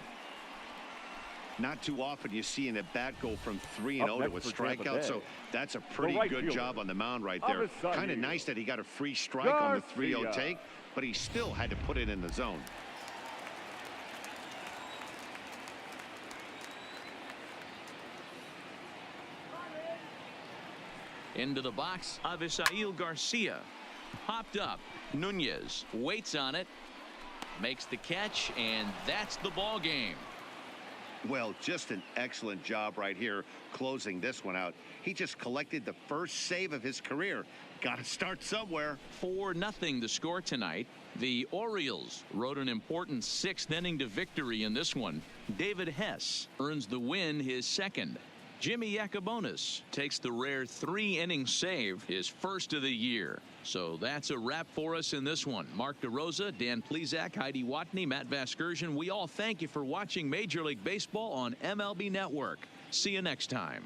Not too often you see an at-bat go from 3-0 to a strikeout, so that's a pretty good job on the mound right there. Kind of nice that he got a free strike on the 3-0 take, but he still had to put it in the zone. Into the box, Avisail Garcia. Popped up. Nunez waits on it, makes the catch, and that's the ball game. Well, just an excellent job right here closing this one out. He just collected the first save of his career. Got to start somewhere. 4-0 the score tonight. The Orioles rode an important 6th inning to victory in this one. David Hess earns the win, his 2nd. Jimmy Yacobonis takes the rare 3-inning save, his 1st of the year. So that's a wrap for us in this one. Mark DeRosa, Dan Plesac, Heidi Watney, Matt Vasgersian. We all thank you for watching Major League Baseball on MLB Network. See you next time.